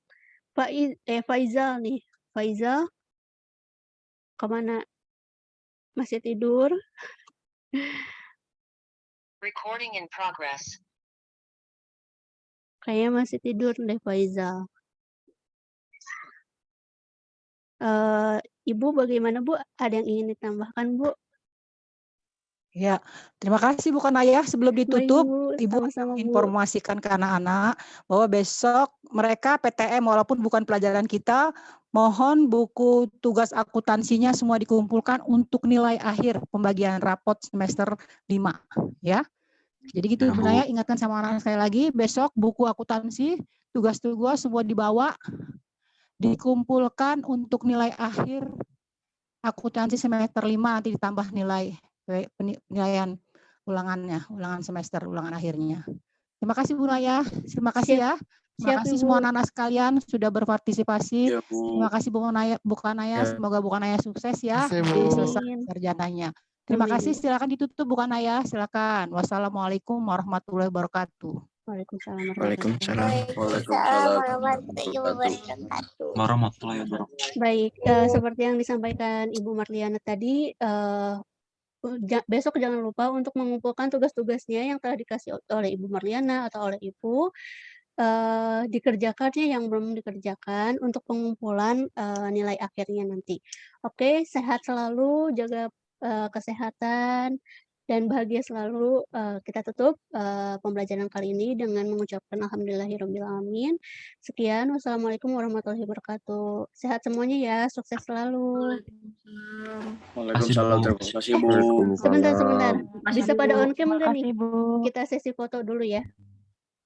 Faizal nih. Faizal kemana? Masih tidur? Kayaknya masih tidur deh Faizal. Ibu bagaimana Bu? Ada yang ingin ditambahkan Bu? Ya, terima kasih bukan ayah. Sebelum Baik ditutup, Bu, Ibu sama-sama Bu. informasikan ke anak-anak bahwa besok mereka PTM walaupun bukan pelajaran kita, mohon buku tugas akuntansinya semua dikumpulkan untuk nilai akhir pembagian rapot semester 5 ya. Jadi gitu Ya, Bu Bu. Naya, ingatkan sama anak-anak sekali lagi, besok buku akuntansi, tugas-tugas semua dibawa, dikumpulkan untuk nilai akhir akuntansi semester 5 nanti ditambah nilai penilaian ulangan semester, ulangan akhirnya. Terima kasih Bu Naya, terima kasih Siap, ya. Terima siap kasih Ibu. semua anak-anak sekalian sudah berpartisipasi. Ya, Bu. Terima kasih Bu Naya, Ya. semoga Bu Naya sukses ya Makasih, di Bu. selesai Amin. sarjananya. Terima Amin. kasih, silakan ditutup Bu Naya, silakan. Wassalamualaikum warahmatullahi wabarakatuh. Waalaikumsalam Waalaikumsalam. Waalaikumsalam warahmatullahi wabarakatuh. Warahmatullahi wabarakatuh. Baik, seperti yang disampaikan Ibu Marliana tadi, besok jangan lupa untuk mengumpulkan tugas-tugasnya yang telah dikasih oleh Ibu Marliana atau oleh Ibu, dikerjakannya yang belum dikerjakan untuk pengumpulan, nilai akhirnya nanti. Oke, sehat selalu, jaga, kesehatan, dan bahagia selalu. Kita tutup, pembelajaran kali ini dengan mengucapkan alhamdulillahirabbil alamin. Sekian, wassalamualaikum warahmatullahi wabarakatuh. Sehat semuanya ya, sukses selalu. Waalaikumsalam. Terima kasih Bu. Sebentar, Makasih, bisa pada Bu. on cam nggak nih? Makasih Bu. Kita sesi foto dulu ya.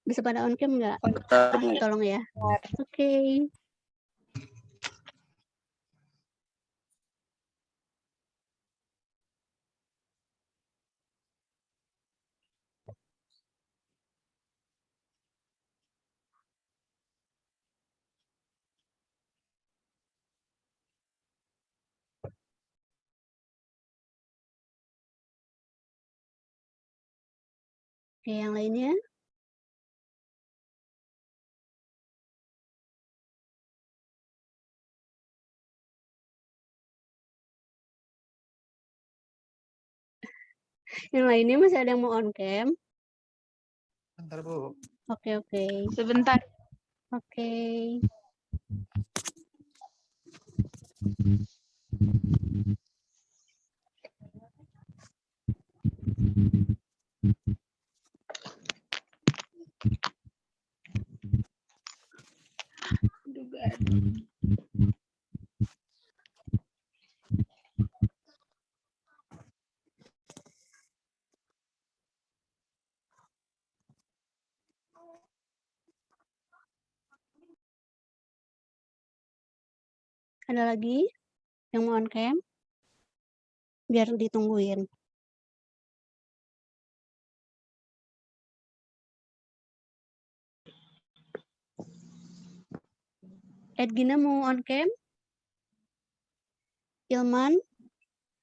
Bisa pada on cam nggak? Bentar Bu. Tolong ya. Oke. Oke, yang lainnya? Yang lainnya masih ada yang mau on cam? Bentar, Bu. Oke. Sebentar. Oke. Ada lagi yang mau on cam? Biar ditungguin. Edgina mau on cam? Ilman?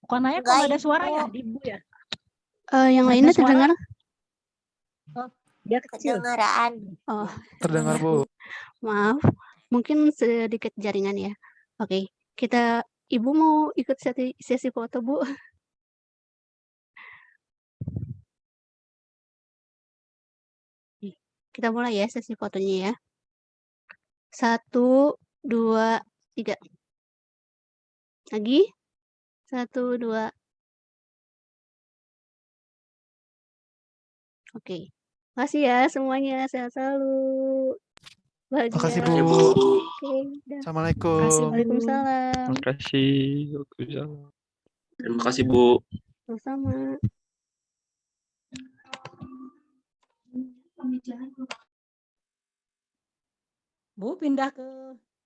Bukan Naya kok nggak ada suara ya di Ibu ya? Yang Nggak ada lainnya suara. terdengar? Dia kecil. Oh, Terdengar, Bu. maaf. Mungkin sedikit jaringan ya. Oke, Ibu mau ikut sesi foto, Bu? Kita mulai ya sesi fotonya ya. 1, 2, 3. Lagi. 1, 2. Oke. Makasih ya semuanya. Sehat selalu. Bahagia. Makasih, Bu. Makasih Bu. Oke, dah. Assalamualaikum. Waalaikumsalam. Makasih. Waalaikumsalam. Terima kasih Bu. Sama-sama. Bu pindah ke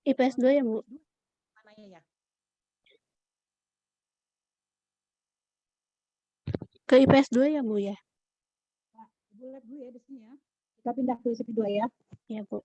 IPS 2 ya, Bu? mana ya? Ke IPS 2 ya, Bu ya? Ibu lihat dulu ya di sini ya. Kita pindah ke sesi 2 ya. Iya, Bu.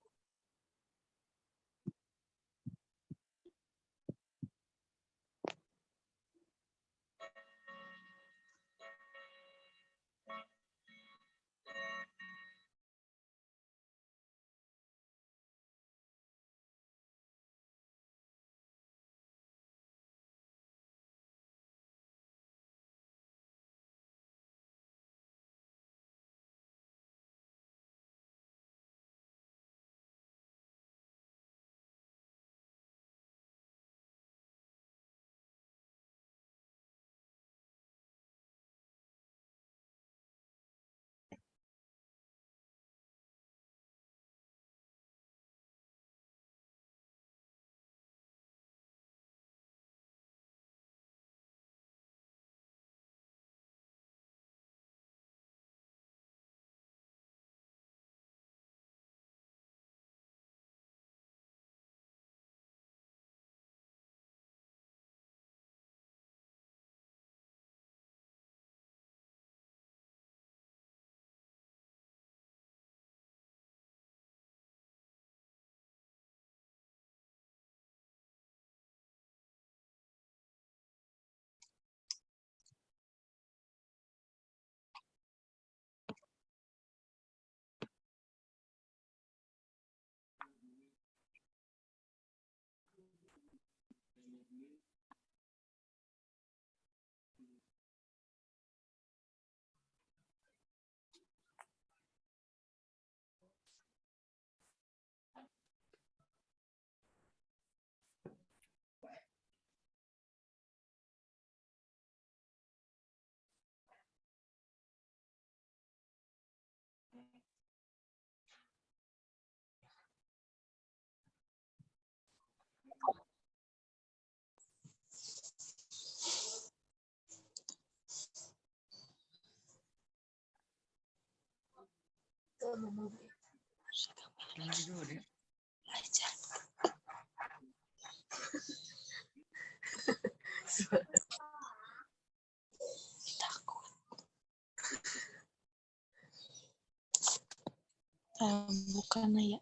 Bukan ya.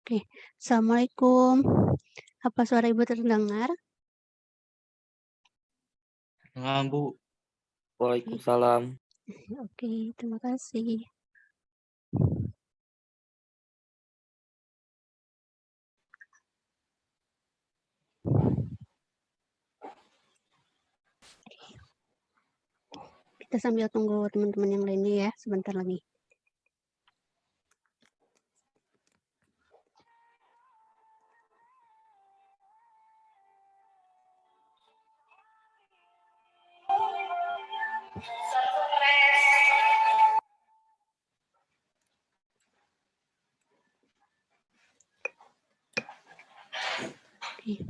Oke, Assalamualaikum. Apa suara Ibu terdengar? Enggak, Bu. Waalaikumsalam. Oke, terima kasih. Kita sambil tunggu teman-teman yang lainnya ya, sebentar lagi. Oke.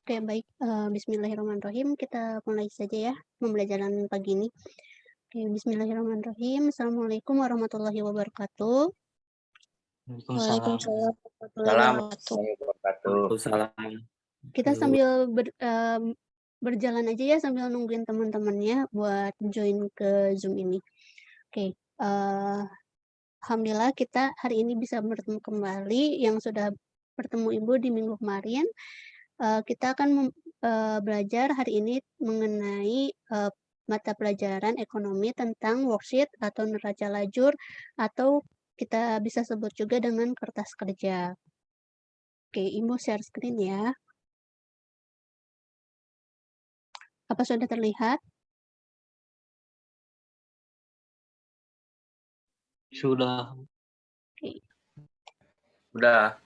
Oke, baik. Bismillahirrahmanirrahim. Kita mulai saja ya pembelajaran pagi ini. Oke, Bismillahirrahmanirrahim. Assalamualaikum warahmatullahi wabarakatuh. Waalaikumsalam. Warahmatullahi wabarakatuh. Waalaikumsalam. Kita sambil berjalan aja ya sambil nungguin teman-temannya buat join ke Zoom ini. Oke, alhamdulillah kita hari ini bisa bertemu kembali. Yang sudah bertemu Ibu di minggu kemarin. Kita akan belajar hari ini mengenai mata pelajaran ekonomi tentang worksheet atau neraca lajur atau kita bisa sebut juga dengan kertas kerja. Oke, Ibu share screen ya. Apa sudah terlihat? Sudah. Oke. Udah.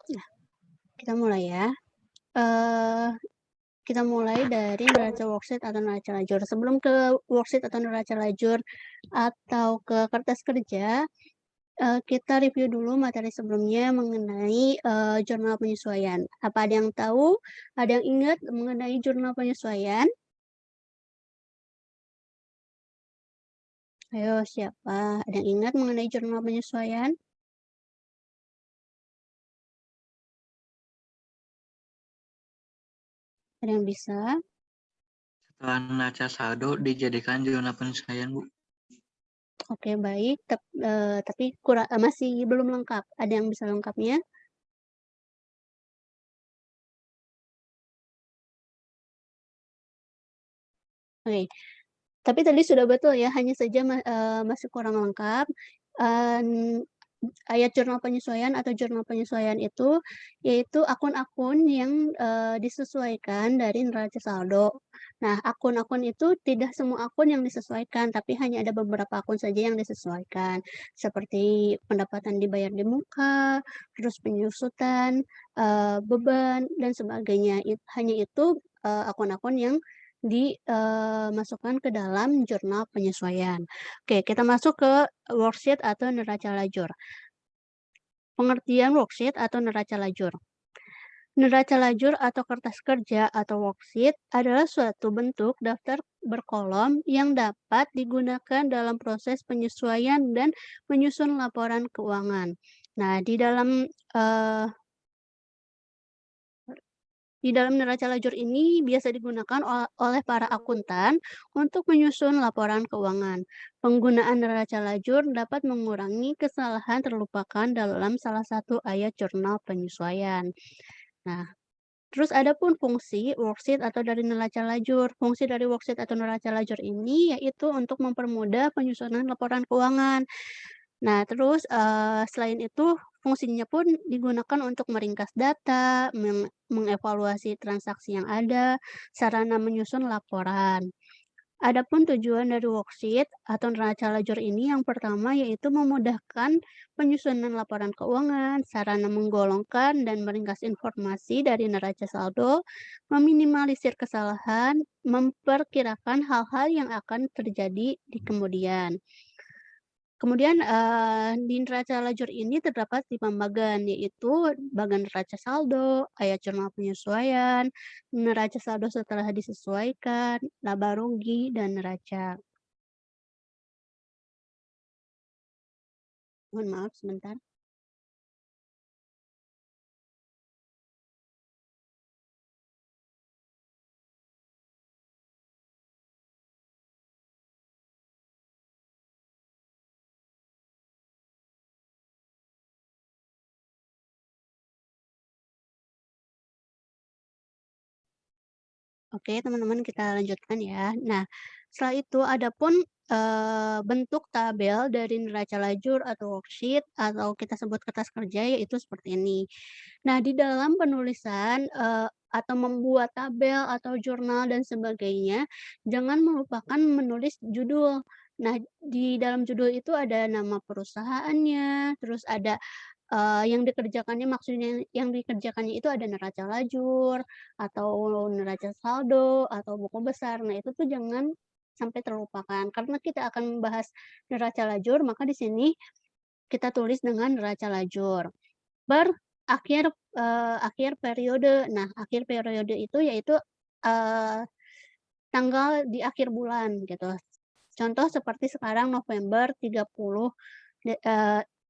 Nah, kita mulai ya. Kita mulai dari neraca worksheet atau neraca lajur. Sebelum ke worksheet atau neraca lajur atau ke kertas kerja, kita review dulu materi sebelumnya mengenai jurnal penyesuaian. Apa ada yang tahu? Ada yang ingat mengenai jurnal penyesuaian? Ayo, siapa? Ada yang ingat mengenai jurnal penyesuaian? Ada yang bisa? Setelah neraca saldo dijadikan jurnal penyesuaian, Bu. Oke, baik. Tapi masih belum lengkap. Ada yang bisa lengkapnya? Oke. Tapi tadi sudah betul ya, hanya saja masih kurang lengkap. Ayat jurnal penyesuaian atau jurnal penyesuaian itu yaitu akun-akun yang disesuaikan dari neraca saldo. Nah, akun-akun itu tidak semua akun yang disesuaikan, tapi hanya ada beberapa akun saja yang disesuaikan, seperti pendapatan dibayar di muka, terus penyusutan, beban, dan sebagainya. Hanya itu akun-akun yang dimasukkan ke dalam jurnal penyesuaian. Oke, kita masuk ke worksheet atau neraca lajur. Pengertian worksheet atau neraca lajur. Neraca lajur atau kertas kerja atau worksheet adalah suatu bentuk daftar berkolom yang dapat digunakan dalam proses penyesuaian dan menyusun laporan keuangan. Nah, di dalam neraca lajur ini biasa digunakan oleh para akuntan untuk menyusun laporan keuangan. Penggunaan neraca lajur dapat mengurangi kesalahan terlupakan dalam salah satu ayat jurnal penyesuaian. Nah, terus ada pun fungsi worksheet atau dari neraca lajur. Fungsi dari worksheet atau neraca lajur ini yaitu untuk mempermudah penyusunan laporan keuangan. Nah, terus selain itu fungsinya pun digunakan untuk meringkas data, mengevaluasi transaksi yang ada, sarana menyusun laporan. Adapun tujuan dari worksheet atau neraca lajur ini yang pertama yaitu memudahkan penyusunan laporan keuangan, sarana menggolongkan dan meringkas informasi dari neraca saldo, meminimalisir kesalahan, memperkirakan hal-hal yang akan terjadi di kemudian. Kemudian di neraca lajur ini terdapat 5 bagan, yaitu bagan neraca saldo, ayat jurnal penyesuaian, neraca saldo setelah disesuaikan, laba rugi, dan neraca. Mohon maaf sebentar. Oke, teman-teman kita lanjutkan ya. Nah, setelah itu adapun bentuk tabel dari neraca lajur atau worksheet atau kita sebut kertas kerja yaitu seperti ini. Nah, di dalam penulisan atau membuat tabel atau jurnal dan sebagainya, jangan melupakan menulis judul. Nah, di dalam judul itu ada nama perusahaannya, terus ada yang dikerjakannya maksudnya yang dikerjakannya itu ada neraca lajur, atau neraca saldo, atau buku besar. Nah, itu tuh jangan sampai terlupakan. Karena kita akan membahas neraca lajur, maka di sini kita tulis dengan neraca lajur. Akhir periode. Nah, akhir periode itu yaitu tanggal di akhir bulan gitu. Contoh seperti sekarang November 30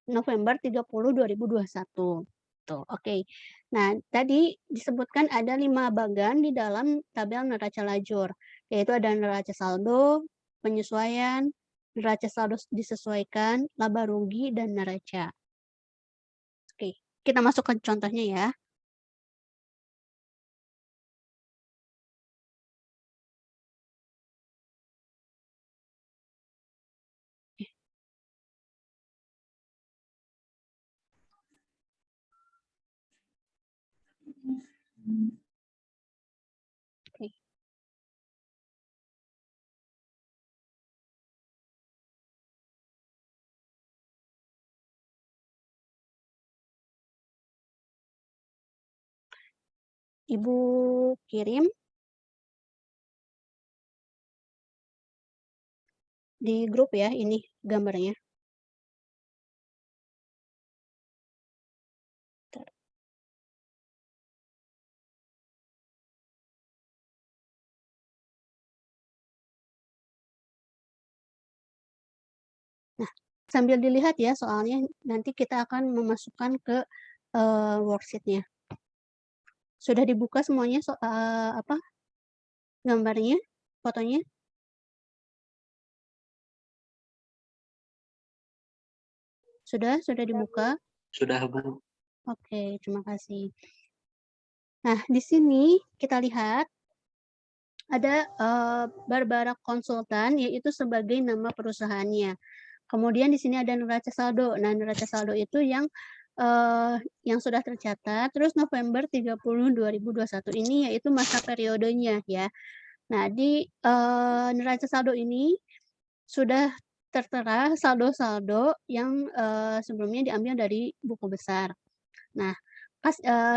November 30 2021. Tuh, oke. Nah, tadi disebutkan ada 5 bagan di dalam tabel neraca lajur, yaitu ada neraca saldo, penyesuaian, neraca saldo disesuaikan, laba rugi, dan neraca. Oke, kita masuk ke contohnya ya. Oke. Ibu kirim di grup ya ini gambarnya. Nah, sambil dilihat ya soalnya nanti kita akan memasukkan ke worksheet-nya. Sudah dibuka semuanya gambarnya, fotonya? Sudah dibuka? Sudah, Bu. Oke, terima kasih. Nah, di sini kita lihat ada Barbara Konsultan, yaitu sebagai nama perusahaannya. Kemudian di sini ada neraca saldo. Nah, neraca saldo itu yang sudah tercatat. Terus November 30 2021 ini yaitu masa periodenya ya. Nah, di neraca saldo ini sudah tertera saldo-saldo yang sebelumnya diambil dari buku besar. Nah,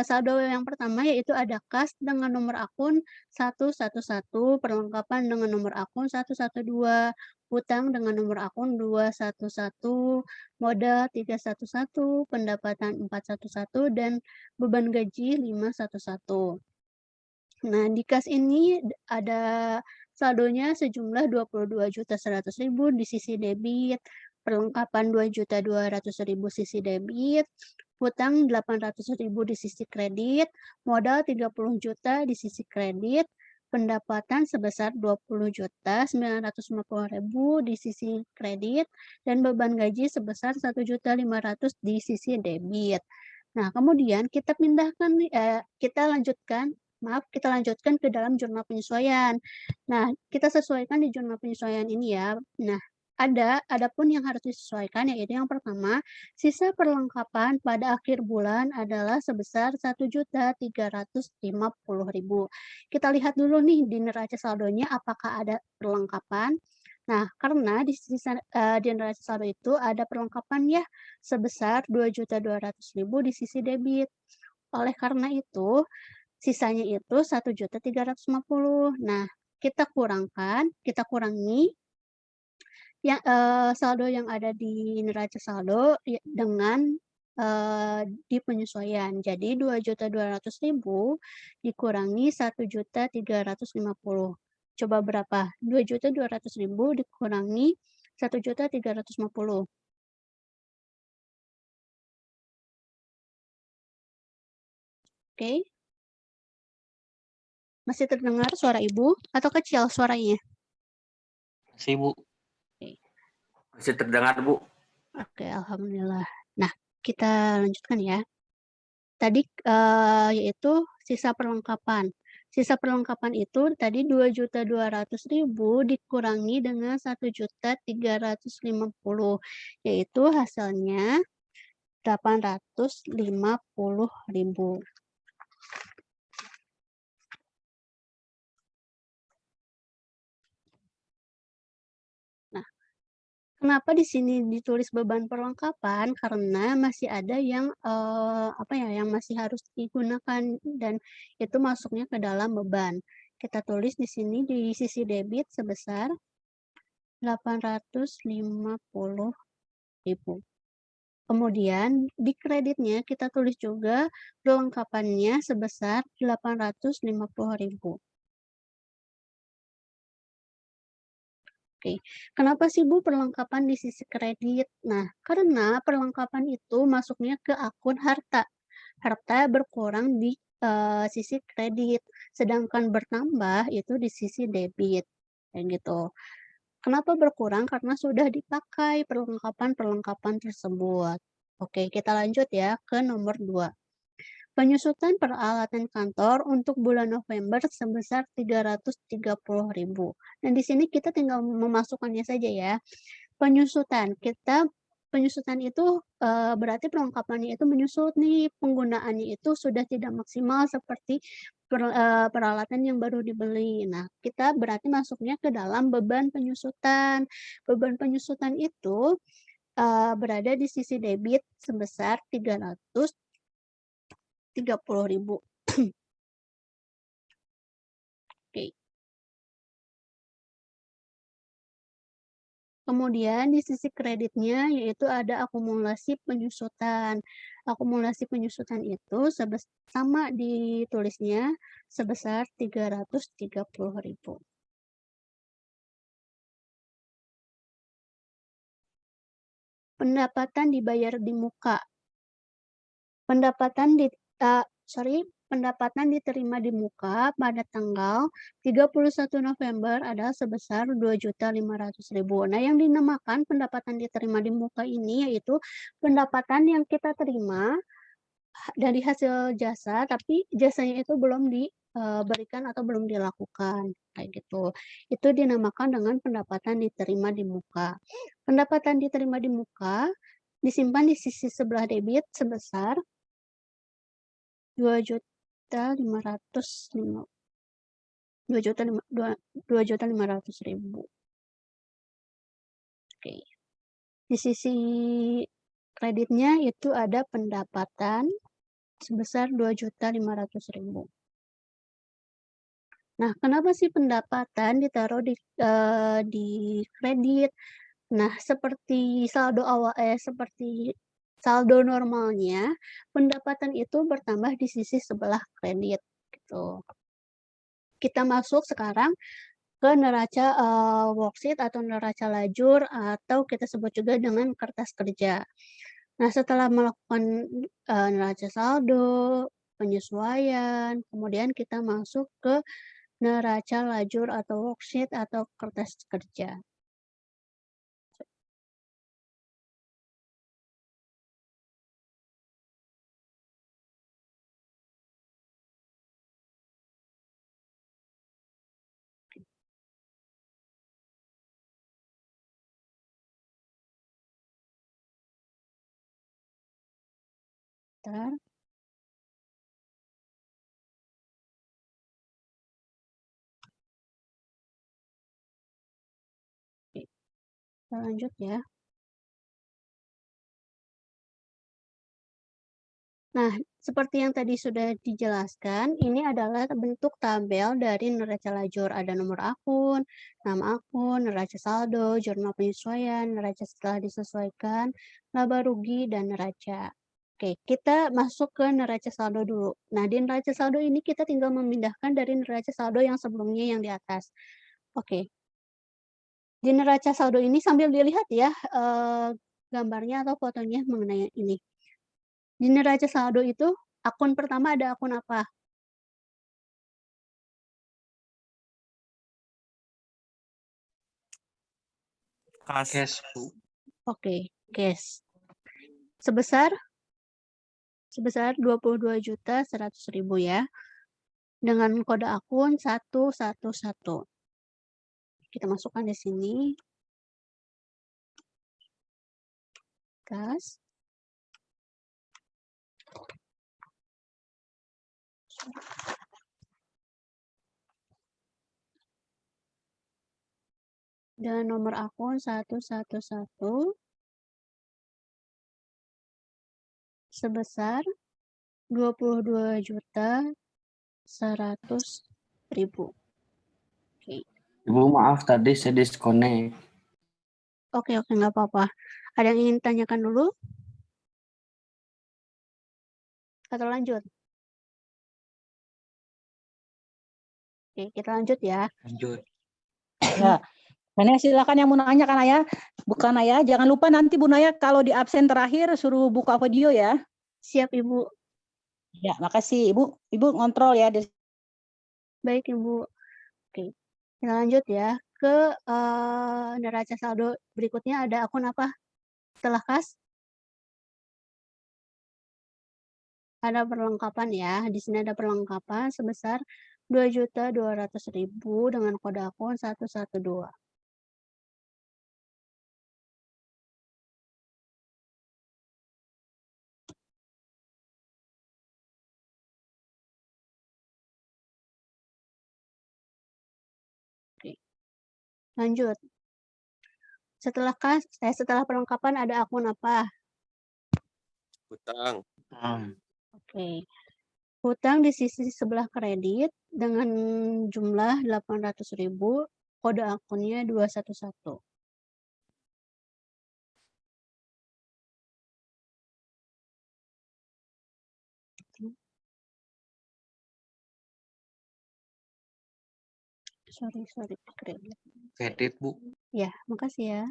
saldo yang pertama yaitu ada kas dengan nomor akun 111, perlengkapan dengan nomor akun 112, utang dengan nomor akun 211, modal 311, pendapatan 411, dan beban gaji 511. Nah, di kas ini ada saldonya sejumlah 22.100.000 di sisi debit, perlengkapan 2.200.000 sisi debit, utang 800.000 di sisi kredit, modal 30 juta di sisi kredit, pendapatan sebesar 20.950.000 di sisi kredit, dan beban gaji sebesar 1.500.000 di sisi debit. Nah, kemudian kita lanjutkan ke dalam jurnal penyesuaian. Nah, kita sesuaikan di jurnal penyesuaian ini ya. Nah, adapun yang harus disesuaikan yaitu yang pertama, sisa perlengkapan pada akhir bulan adalah sebesar 1.350.000. Kita lihat dulu nih di neraca saldonya apakah ada perlengkapan. Nah, karena di neraca saldo itu ada perlengkapan ya sebesar 2.200.000 di sisi debit. Oleh karena itu, sisanya itu 1.350.000. Nah, kita kurangi yang saldo yang ada di neraca saldo dengan di penyesuaian. Jadi 2.200.000 dikurangi 1.350.000. Coba berapa? 2.200.000 dikurangi 1.350.000. Oke. Masih terdengar suara Ibu atau kecil suaranya? Masih, Bu. Oke. Masih terdengar, Bu. Oke, alhamdulillah. Nah, kita lanjutkan ya. Tadi yaitu sisa perlengkapan. Sisa perlengkapan itu tadi 2.200.000 dikurangi dengan 1.350.000, yaitu hasilnya 850.000. Nah, kenapa di sini ditulis beban perlengkapan? Karena masih ada yang yang masih harus digunakan dan itu masuknya ke dalam beban. Kita tulis di sini di sisi debit sebesar 850.000. Kemudian di kreditnya kita tulis juga perlengkapannya sebesar 850.000. Oke, kenapa sih Bu perlengkapan di sisi kredit? Nah, karena perlengkapan itu masuknya ke akun harta. Harta berkurang di sisi kredit, sedangkan bertambah itu di sisi debit. Kayak gitu. Kenapa berkurang? Karena sudah dipakai perlengkapan-perlengkapan tersebut. Oke, kita lanjut ya ke nomor 2. Penyusutan peralatan kantor untuk bulan November sebesar 330.000. Dan di sini kita tinggal memasukkannya saja ya. Penyusutan itu berarti perlengkapannya itu menyusut nih, penggunaannya itu sudah tidak maksimal seperti peralatan yang baru dibeli. Nah, kita berarti masuknya ke dalam beban penyusutan. Beban penyusutan itu berada di sisi debit sebesar 330.000. Oke. Kemudian di sisi kreditnya yaitu ada akumulasi penyusutan. Akumulasi penyusutan itu sama ditulisnya sebesar 330.000. Pendapatan dibayar di muka. Pendapatan diterima di muka pada tanggal 31 November adalah sebesar 2.500.000. Nah, yang dinamakan pendapatan diterima di muka ini yaitu pendapatan yang kita terima dari hasil jasa, tapi jasanya itu belum diberikan atau belum dilakukan, kayak gitu. Itu dinamakan dengan pendapatan diterima di muka. Pendapatan diterima di muka disimpan di sisi sebelah debit sebesar 2.500.000. Oke. Di sisi kreditnya itu ada pendapatan sebesar 2.500.000. Nah, kenapa sih pendapatan ditaruh di kredit? Nah, seperti saldo normalnya, pendapatan itu bertambah di sisi sebelah kredit gitu. Kita masuk sekarang ke neraca worksheet atau neraca lajur atau kita sebut juga dengan kertas kerja. Nah, setelah melakukan neraca saldo, penyesuaian, kemudian kita masuk ke neraca lajur atau worksheet atau kertas kerja. Bentar. Oke, kita lanjut ya. Nah, seperti yang tadi sudah dijelaskan, ini adalah bentuk tabel dari neraca lajur. Ada nomor akun, nama akun, neraca saldo, jurnal penyesuaian, neraca setelah disesuaikan, laba rugi, dan neraca. Oke, kita masuk ke neraca saldo dulu. Nah, di neraca saldo ini kita tinggal memindahkan dari neraca saldo yang sebelumnya yang di atas. Oke. Di neraca saldo ini sambil dilihat ya gambarnya atau fotonya mengenai ini. Di neraca saldo itu Akun pertama ada akun apa? Cash, Bu. Oke, cash. Sebesar 22.100.000 ya. Dengan kode akun 111. Kita masukkan di sini. Gas. Dan nomor akun 111 sebesar 22.100.000. Oke. Ibu maaf tadi saya disconnect. Oke, nggak apa-apa. Ada yang ingin tanyakan dulu? Atau lanjut? Oke, kita lanjut ya. Lanjut. Ya, Naya silakan yang mau nanya kan Naya. Bukan Naya, jangan lupa nanti Bu Naya kalau di absen terakhir suruh buka video ya. Siap, Ibu. Ya, makasih Ibu. Ibu ngontrol ya. Baik, Ibu. Oke, kita lanjut ya ke neraca saldo berikutnya. Ada akun apa setelah kas? Ada perlengkapan ya. Di sini ada perlengkapan sebesar 2.200.000 dengan kode akun 112. Oke. Lanjut. Setelah perlengkapan ada akun apa? Hutang. Oke. Hutang di sisi sebelah kredit dengan jumlah 800.000, kode akunnya 211. Sorry, kredit. Kredit, Bu. Ya, makasih ya.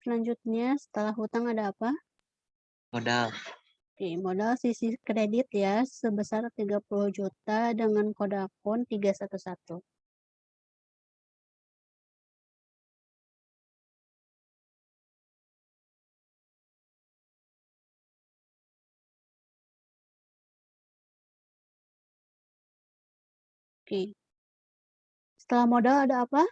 Selanjutnya, setelah hutang ada apa? Modal. Oke, modal sisi kredit ya, sebesar 30 juta dengan kode akun 311. Oke. Setelah modal ada apa?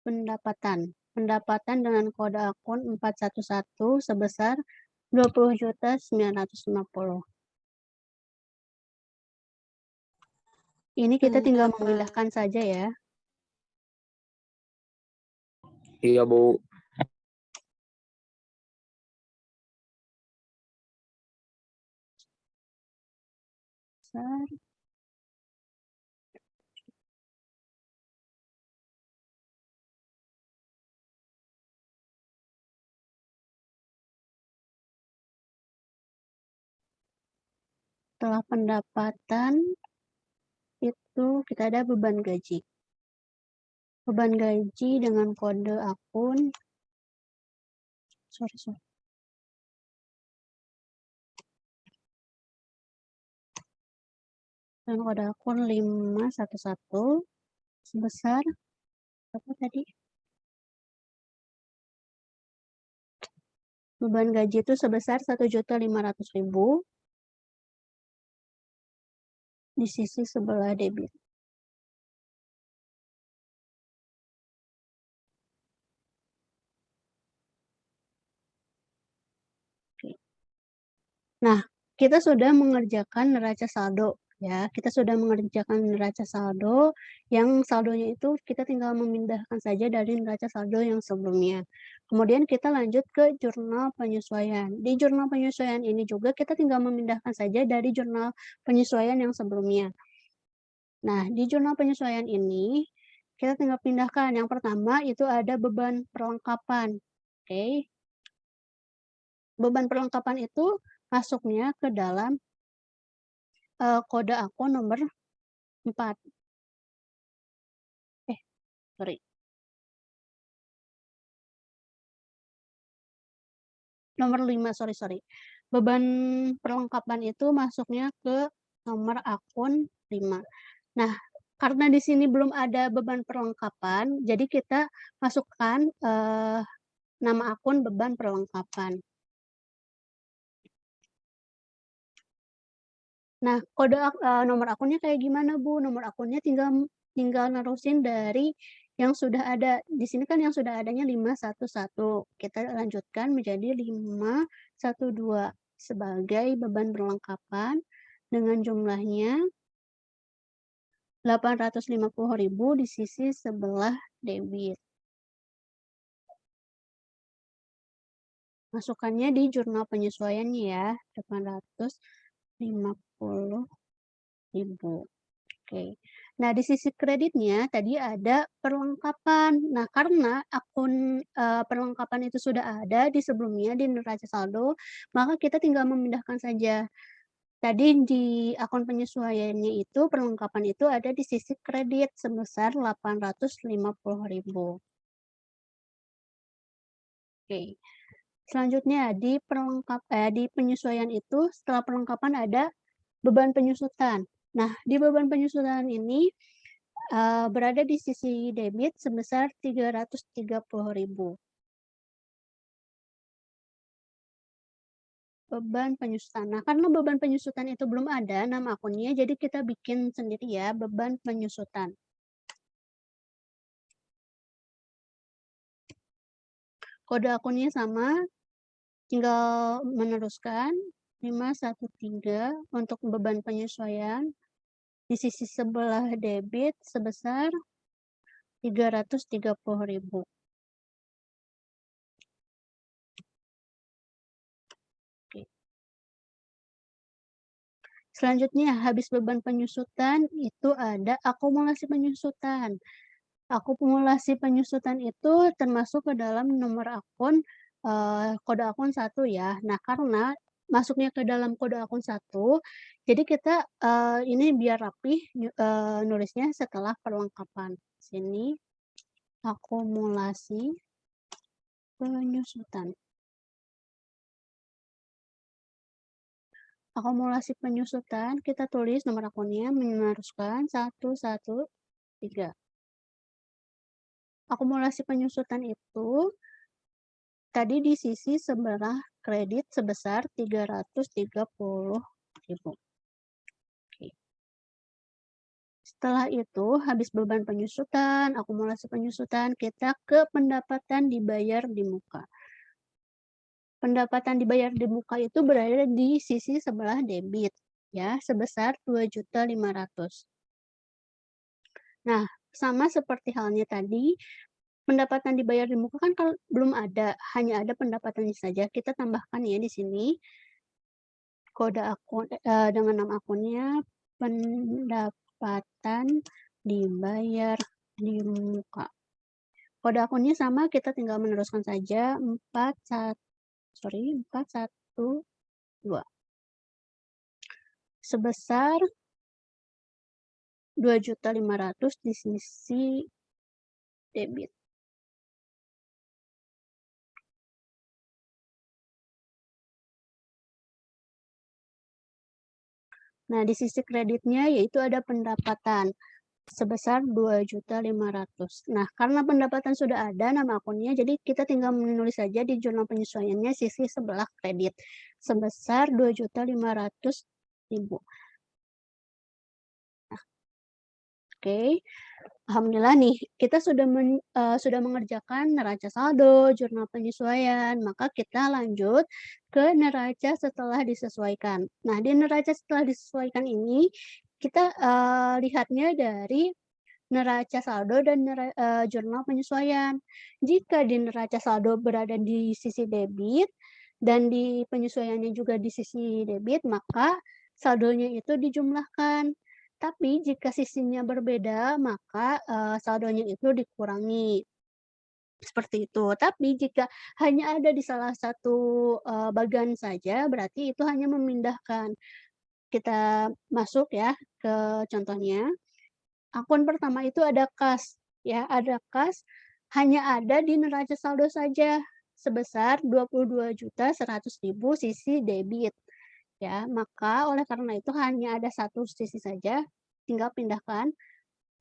Pendapatan. Pendapatan dengan kode akun 411 sebesar 20.950. Ini kita tinggal memindahkan saja ya. Iya, Bu. Besar. Setelah pendapatan itu kita ada beban gaji. Beban gaji dengan kode akun dan kode akun 511 sebesar apa tadi? Beban gaji itu sebesar 1.500.000 di sisi sebelah debit. Oke. Nah, kita sudah mengerjakan neraca saldo ya. Kita sudah mengerjakan neraca saldo yang saldonya itu kita tinggal memindahkan saja dari neraca saldo yang sebelumnya. Kemudian kita lanjut ke jurnal penyesuaian. Di jurnal penyesuaian ini juga kita tinggal memindahkan saja dari jurnal penyesuaian yang sebelumnya. Nah, di jurnal penyesuaian ini kita tinggal pindahkan. Yang pertama itu ada beban perlengkapan. Oke. Beban perlengkapan itu masuknya ke dalam kode akun nomor 4. Sorry. nomor 5, sorry. Beban perlengkapan itu masuknya ke nomor akun 5. Nah, karena di sini belum ada beban perlengkapan, jadi kita masukkan nama akun beban perlengkapan. Nah, kode nomor akunnya kayak gimana, Bu? Nomor akunnya tinggal nerusin dari yang sudah ada. Di sini kan yang sudah adanya 511. Kita lanjutkan menjadi 512 sebagai beban perlengkapan dengan jumlahnya 850.000 di sisi sebelah debit. Masukannya di jurnal penyesuaiannya ya, 850.000. Oke. Nah, di sisi kreditnya tadi ada perlengkapan. Nah, karena akun perlengkapan itu sudah ada di sebelumnya di neraca saldo, maka kita tinggal memindahkan saja. Tadi di akun penyesuaiannya itu perlengkapan itu ada di sisi kredit sebesar 850.000. Oke. Selanjutnya di penyesuaian itu setelah perlengkapan ada beban penyusutan. Nah, di beban penyusutan ini berada di sisi debit sebesar 330.000. Beban penyusutan. Nah, karena beban penyusutan itu belum ada nama akunnya, jadi kita bikin sendiri ya, beban penyusutan. Kode akunnya sama, tinggal meneruskan 513 untuk beban penyesuaian di sisi sebelah debit sebesar 330.000. Selanjutnya, habis beban penyusutan itu ada akumulasi penyusutan. Akumulasi penyusutan itu termasuk ke dalam nomor akun kode akun 1 ya. Nah, karena masuknya ke dalam kode akun 1, jadi kita ini biar rapih nulisnya setelah perlengkapan. Sini akumulasi penyusutan. Akumulasi penyusutan, kita tulis nomor akunnya meneruskan 113. Akumulasi penyusutan itu tadi di sisi sebelah kredit sebesar 330.000. Oke. Setelah itu, habis beban penyusutan, akumulasi penyusutan, kita ke pendapatan dibayar di muka. Pendapatan dibayar di muka itu berada di sisi sebelah debit ya, sebesar 2.500.000. Nah, sama seperti halnya tadi, pendapatan dibayar di muka kan kalau belum ada, hanya ada pendapatannya saja. Kita tambahkan ya di sini kode akun dengan nama akunnya pendapatan dibayar di muka. Kode akunnya sama, kita tinggal meneruskan saja 412 sebesar 2.500.000 di sisi debit. Nah, di sisi kreditnya yaitu ada pendapatan sebesar 2.500.000. Nah, karena pendapatan sudah ada nama akunnya, jadi kita tinggal menulis saja di jurnal penyesuaiannya sisi sebelah kredit sebesar 2.500.000. Nah, oke. Alhamdulillah nih, kita sudah mengerjakan neraca saldo, jurnal penyesuaian, maka kita lanjut ke neraca setelah disesuaikan. Nah, di neraca setelah disesuaikan ini, kita lihatnya dari neraca saldo dan jurnal penyesuaian. Jika di neraca saldo berada di sisi debit dan di penyesuaiannya juga di sisi debit, maka saldonya itu dijumlahkan. Tapi jika sisinya berbeda, maka saldonya itu dikurangi. Seperti itu. Tapi jika hanya ada di salah satu bagian saja, berarti itu hanya memindahkan. Kita masuk ya ke contohnya. Akun pertama itu ada kas, ya, ada kas hanya ada di neraca saldo saja. sebesar 22.100.000 sisi debit. Ya, maka oleh karena itu hanya ada satu sisi saja, tinggal pindahkan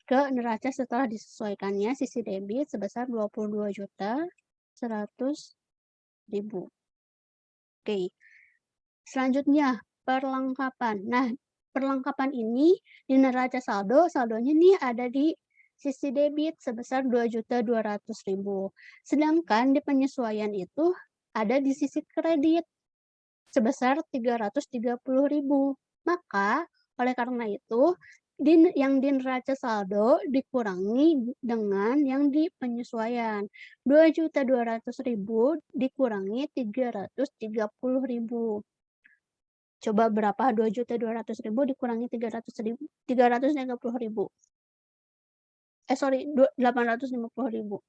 ke neraca setelah disesuaikannya sisi debit sebesar 22.100.000. Oke. Selanjutnya, perlengkapan. Nah, perlengkapan ini di neraca saldo, saldonya nih ada di sisi debit sebesar 2.200.000. Sedangkan di penyesuaian itu ada di sisi kredit sebesar 330.000. Maka oleh karena itu yang di neraca saldo dikurangi dengan yang di penyesuaian. 2.200.000 dikurangi 330.000. Coba berapa 2.200.000 dikurangi 330.000? Sorry, 850.000.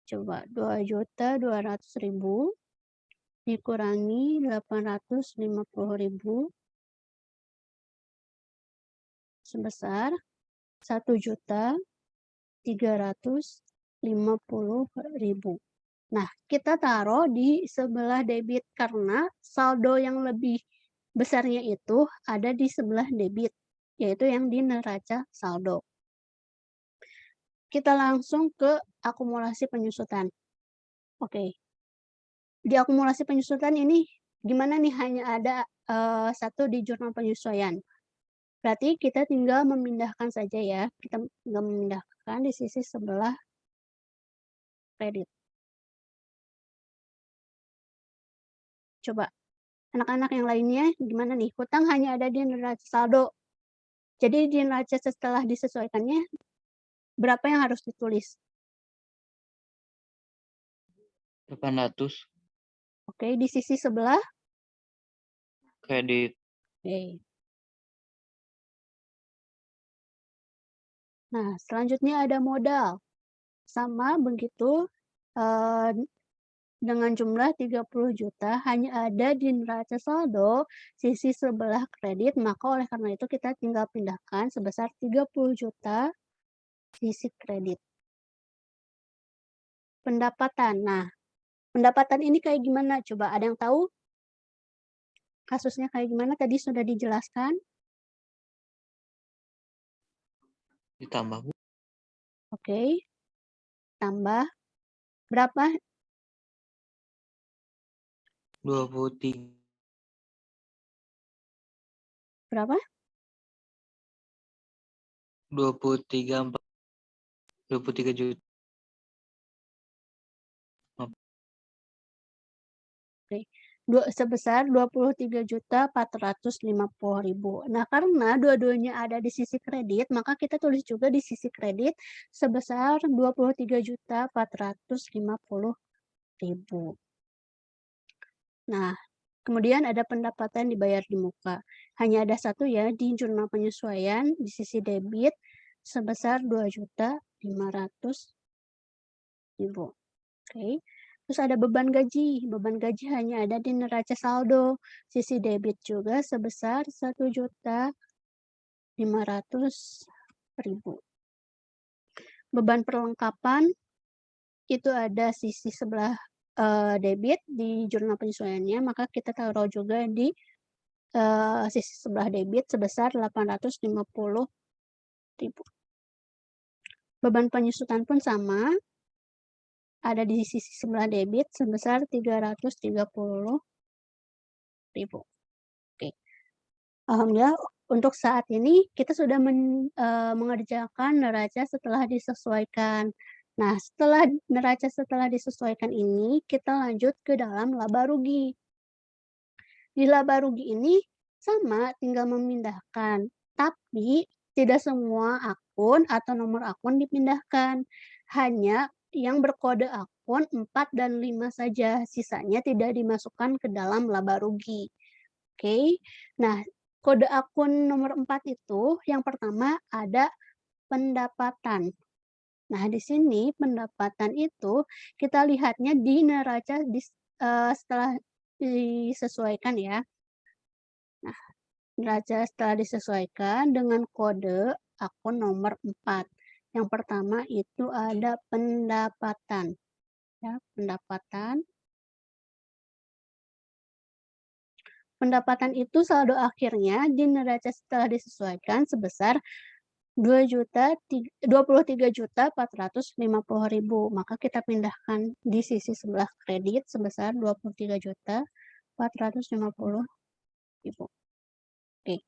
Coba 2.200.000 dikurangi 850.000 sebesar 1.350.000. Nah, kita taruh di sebelah debit karena saldo yang lebih besarnya itu ada di sebelah debit, yaitu yang di neraca saldo. Kita langsung ke akumulasi penyusutan. Oke. Di akumulasi penyusutan ini gimana nih, hanya ada satu di jurnal penyesuaian. Berarti kita tinggal memindahkan saja ya. Kita tinggal memindahkan di sisi sebelah kredit. Coba anak-anak yang lainnya gimana nih? Hutang hanya ada di neraca saldo. Jadi di neraca setelah disesuaikannya berapa yang harus ditulis? 800. Oke, di sisi sebelah Kredit. Oke. Nah, selanjutnya ada modal. Sama begitu dengan jumlah 30 juta hanya ada di neraca saldo sisi sebelah kredit, maka oleh karena itu kita tinggal pindahkan sebesar 30 juta sisi kredit. Pendapatan. Nah, pendapatan ini kayak gimana? Coba ada yang tahu? Kasusnya kayak gimana? Tadi sudah dijelaskan. Ditambah, Bu. Oke. Tambah. Berapa? 23. Berapa? 23 juta. Oke. Sebesar 23.450.000. Nah, karena dua-duanya ada di sisi kredit, maka kita tulis juga di sisi kredit sebesar 23.450.000. Nah, kemudian ada pendapatan dibayar di muka. Hanya ada satu ya di jurnal penyesuaian di sisi debit sebesar 2.500.000. Oke. Terus ada beban gaji. Beban gaji hanya ada di neraca saldo. Sisi debit juga sebesar 1.500.000. Beban perlengkapan itu ada sisi sebelah debit di jurnal penyesuaiannya, maka kita taruh juga di sisi sebelah debit sebesar 850.000. Beban penyusutan pun sama, ada di sisi sebelah debit sebesar 330.000. Oke. Alhamdulillah untuk saat ini kita sudah mengerjakan neraca setelah disesuaikan. Nah, setelah neraca setelah disesuaikan ini, kita lanjut ke dalam laba rugi. Di laba rugi ini sama, tinggal memindahkan. Tapi tidak semua akun atau nomor akun dipindahkan. Hanya yang berkode akun 4 dan 5 saja. Sisanya tidak dimasukkan ke dalam laba rugi. Oke. Nah, kode akun nomor 4 itu yang pertama ada pendapatan. Nah, di sini pendapatan itu kita lihatnya di neraca setelah disesuaikan ya. Nah, neraca setelah disesuaikan dengan kode akun nomor 4. Yang pertama itu ada pendapatan. Ya, pendapatan. Pendapatan itu saldo akhirnya di neraca setelah disesuaikan sebesar 23.450.000. Maka kita pindahkan di sisi sebelah kredit sebesar 23.450.000. Oke.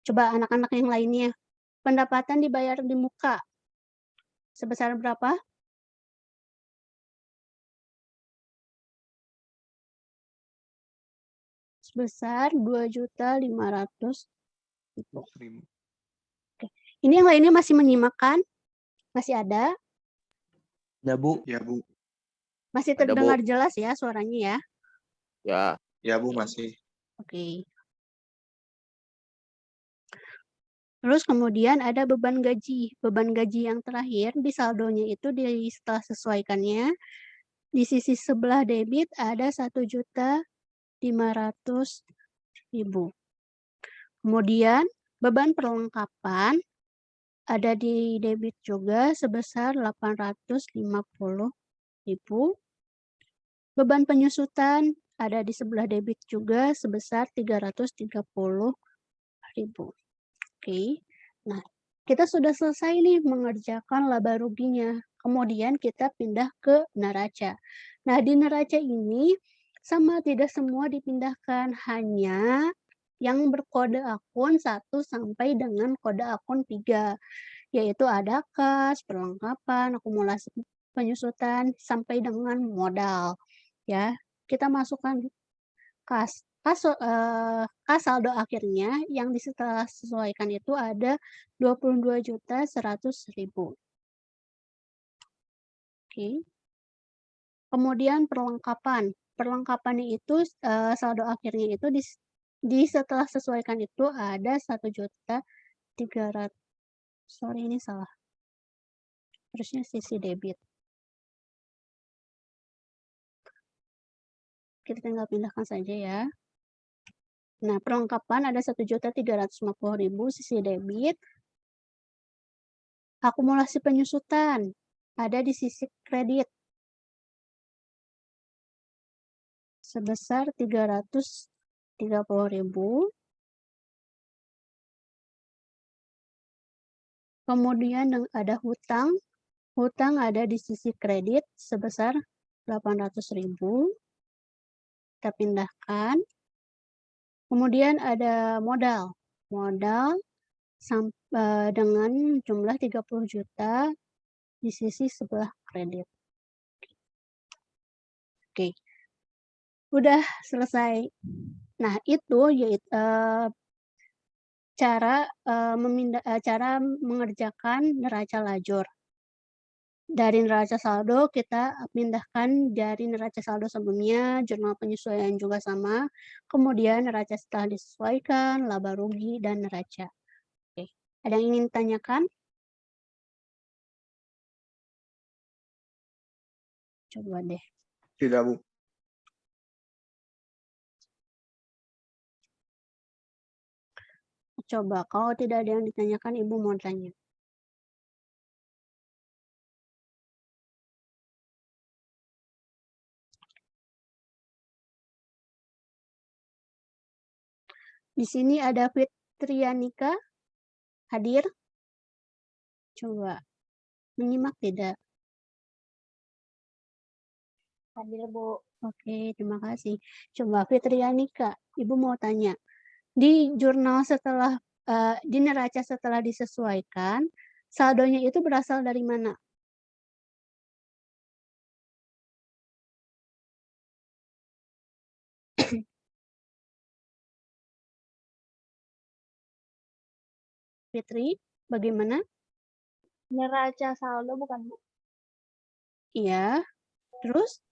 Coba anak-anak yang lainnya. Pendapatan dibayar di muka sebesar berapa? Sebesar 2.500.000. Oke. Ini yang lainnya masih menyimak kan? Masih ada? Ya, Bu. Ya, Bu. Masih Ada, Bu. terdengar jelas ya suaranya ya? Ya. Ya, Bu, masih. Oke. Terus kemudian ada beban gaji. Beban gaji yang terakhir di saldonya itu setelah sesuaikannya, di sisi sebelah debit ada 1.500.000. Kemudian beban perlengkapan ada di debit juga sebesar 850.000. Beban penyusutan ada di sebelah debit juga sebesar 330.000. Oke. Nah, kita sudah selesai nih mengerjakan laba ruginya. Kemudian kita pindah ke neraca. Nah, di neraca ini sama tidak semua dipindahkan, hanya yang berkode akun 1 sampai dengan kode akun 3, yaitu ada kas, perlengkapan, akumulasi penyusutan, sampai dengan modal. Ya, kita masukkan kas. Kas saldo akhirnya yang setelah sesuaikan itu ada 22.100.000. Oke. Kemudian perlengkapan. Perlengkapannya itu saldo akhirnya itu di setelah sesuaikan itu ada 1.300.000. Sorry, ini salah. Terusnya sisi debit. Kita tinggal pindahkan saja ya. Nah, perlengkapan ada 1.350.000 sisi debit. Akumulasi penyusutan ada di sisi kredit sebesar 330.000. Kemudian ada hutang. Hutang ada di sisi kredit sebesar 800.000. Kita pindahkan. Kemudian ada modal. Modal dengan jumlah 30 juta di sisi sebelah kredit. Oke. Udah selesai. Nah, itu yaitu cara mengerjakan neraca lajur. Dari neraca saldo kita pindahkan dari neraca saldo sebelumnya, jurnal penyesuaian juga sama, kemudian neraca setelah disesuaikan, laba rugi, dan neraca. Oke. Ada yang ingin ditanyakan? Coba deh. Tidak, Bu. Coba, kalau tidak ada yang ditanyakan, Ibu mau tanya. Di sini ada Fitrianika, hadir? Coba, menyimak tidak? Hadir, Bu. Oke, terima kasih. Coba Fitrianika, Ibu mau tanya. Di jurnal setelah, di neraca setelah disesuaikan, saldonya itu berasal dari mana? Fitri, bagaimana? Neraca saldo bukan, Bu? Iya. Terus?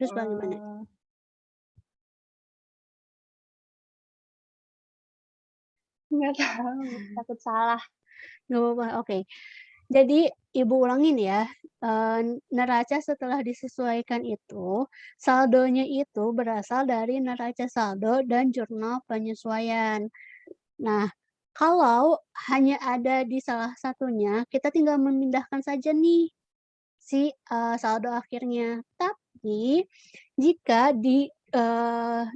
Terus bagaimana? Nggak tahu, takut salah. Nggak apa-apa, oke. Jadi Ibu ulangin ya, neraca setelah disesuaikan itu, saldonya itu berasal dari neraca saldo dan jurnal penyesuaian. Nah, Kalau hanya ada di salah satunya, kita tinggal memindahkan saja nih si, saldo akhirnya. Tapi jika di,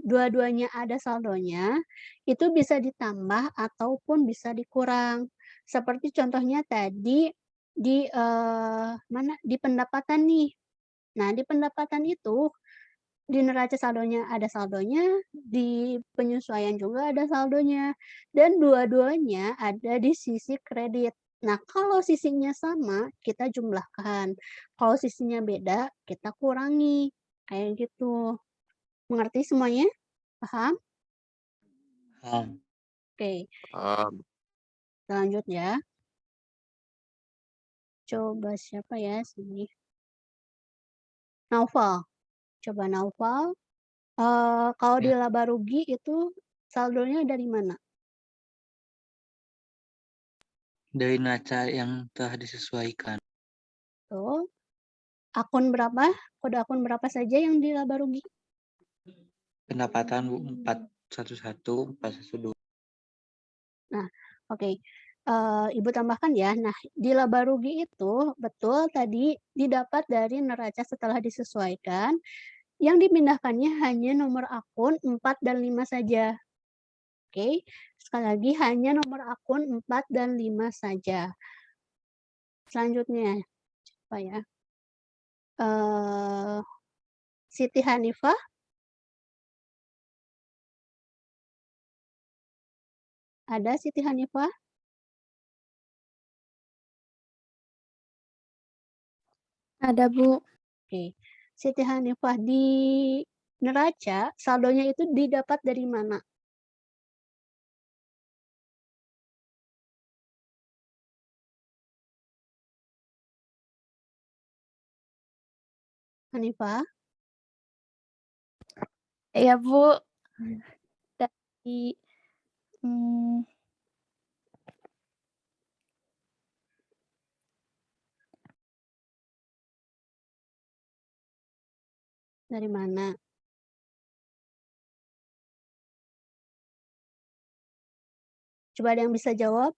dua-duanya ada saldonya, itu bisa ditambah ataupun bisa dikurang. Seperti contohnya tadi di, mana, di pendapatan nih. Nah, di pendapatan itu, di neraca saldonya ada saldonya, di penyesuaian juga ada saldonya, dan dua-duanya ada di sisi kredit. Nah, kalau sisinya sama, kita jumlahkan. Kalau sisinya beda, kita kurangi. Kayak gitu. Mengerti semuanya? Paham? Oke, lanjut ya. Coba siapa ya sini? Naufal. Coba Naufal. Kalau di laba rugi itu saldonya dari mana? Dari neraca yang telah disesuaikan. Tuh. Akun berapa? Kode akun berapa saja yang di laba rugi? Pendapatan Bu 411, 412. Nah, oke. Ibu tambahkan ya. Nah, di laba rugi itu betul tadi didapat dari neraca setelah disesuaikan, yang dipindahkannya hanya nomor akun 4 dan 5 saja. Oke, sekali lagi hanya nomor akun 4 dan 5 saja. Selanjutnya, apa ya? Siti Hanifah. Ada Siti Hanifah? Ada, Bu. Oke. Siti Hanifah, di neraca saldonya itu didapat dari mana? Hanifah? Iya, Bu. Dari Dari mana? Coba ada yang bisa jawab?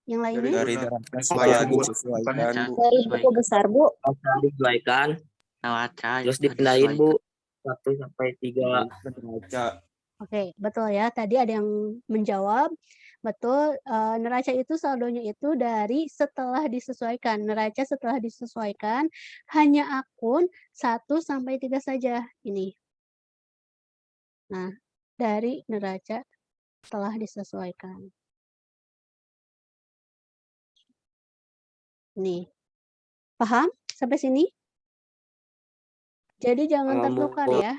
Yang lainnya? Dari sesuaikan, Bu. Bukan dari buku besar, Bu. Disesuaikan, Neraca terus yang telah dipindahin Bu disesuaikan. 1 sampai 3. Oke, betul ya. Tadi ada yang menjawab. Betul, neraca itu saldonya itu dari setelah disesuaikan. Neraca setelah disesuaikan hanya akun 1 sampai 3 saja ini. Nah, dari neraca setelah disesuaikan. Nih. Paham sampai sini? Jadi jangan tertukar ya.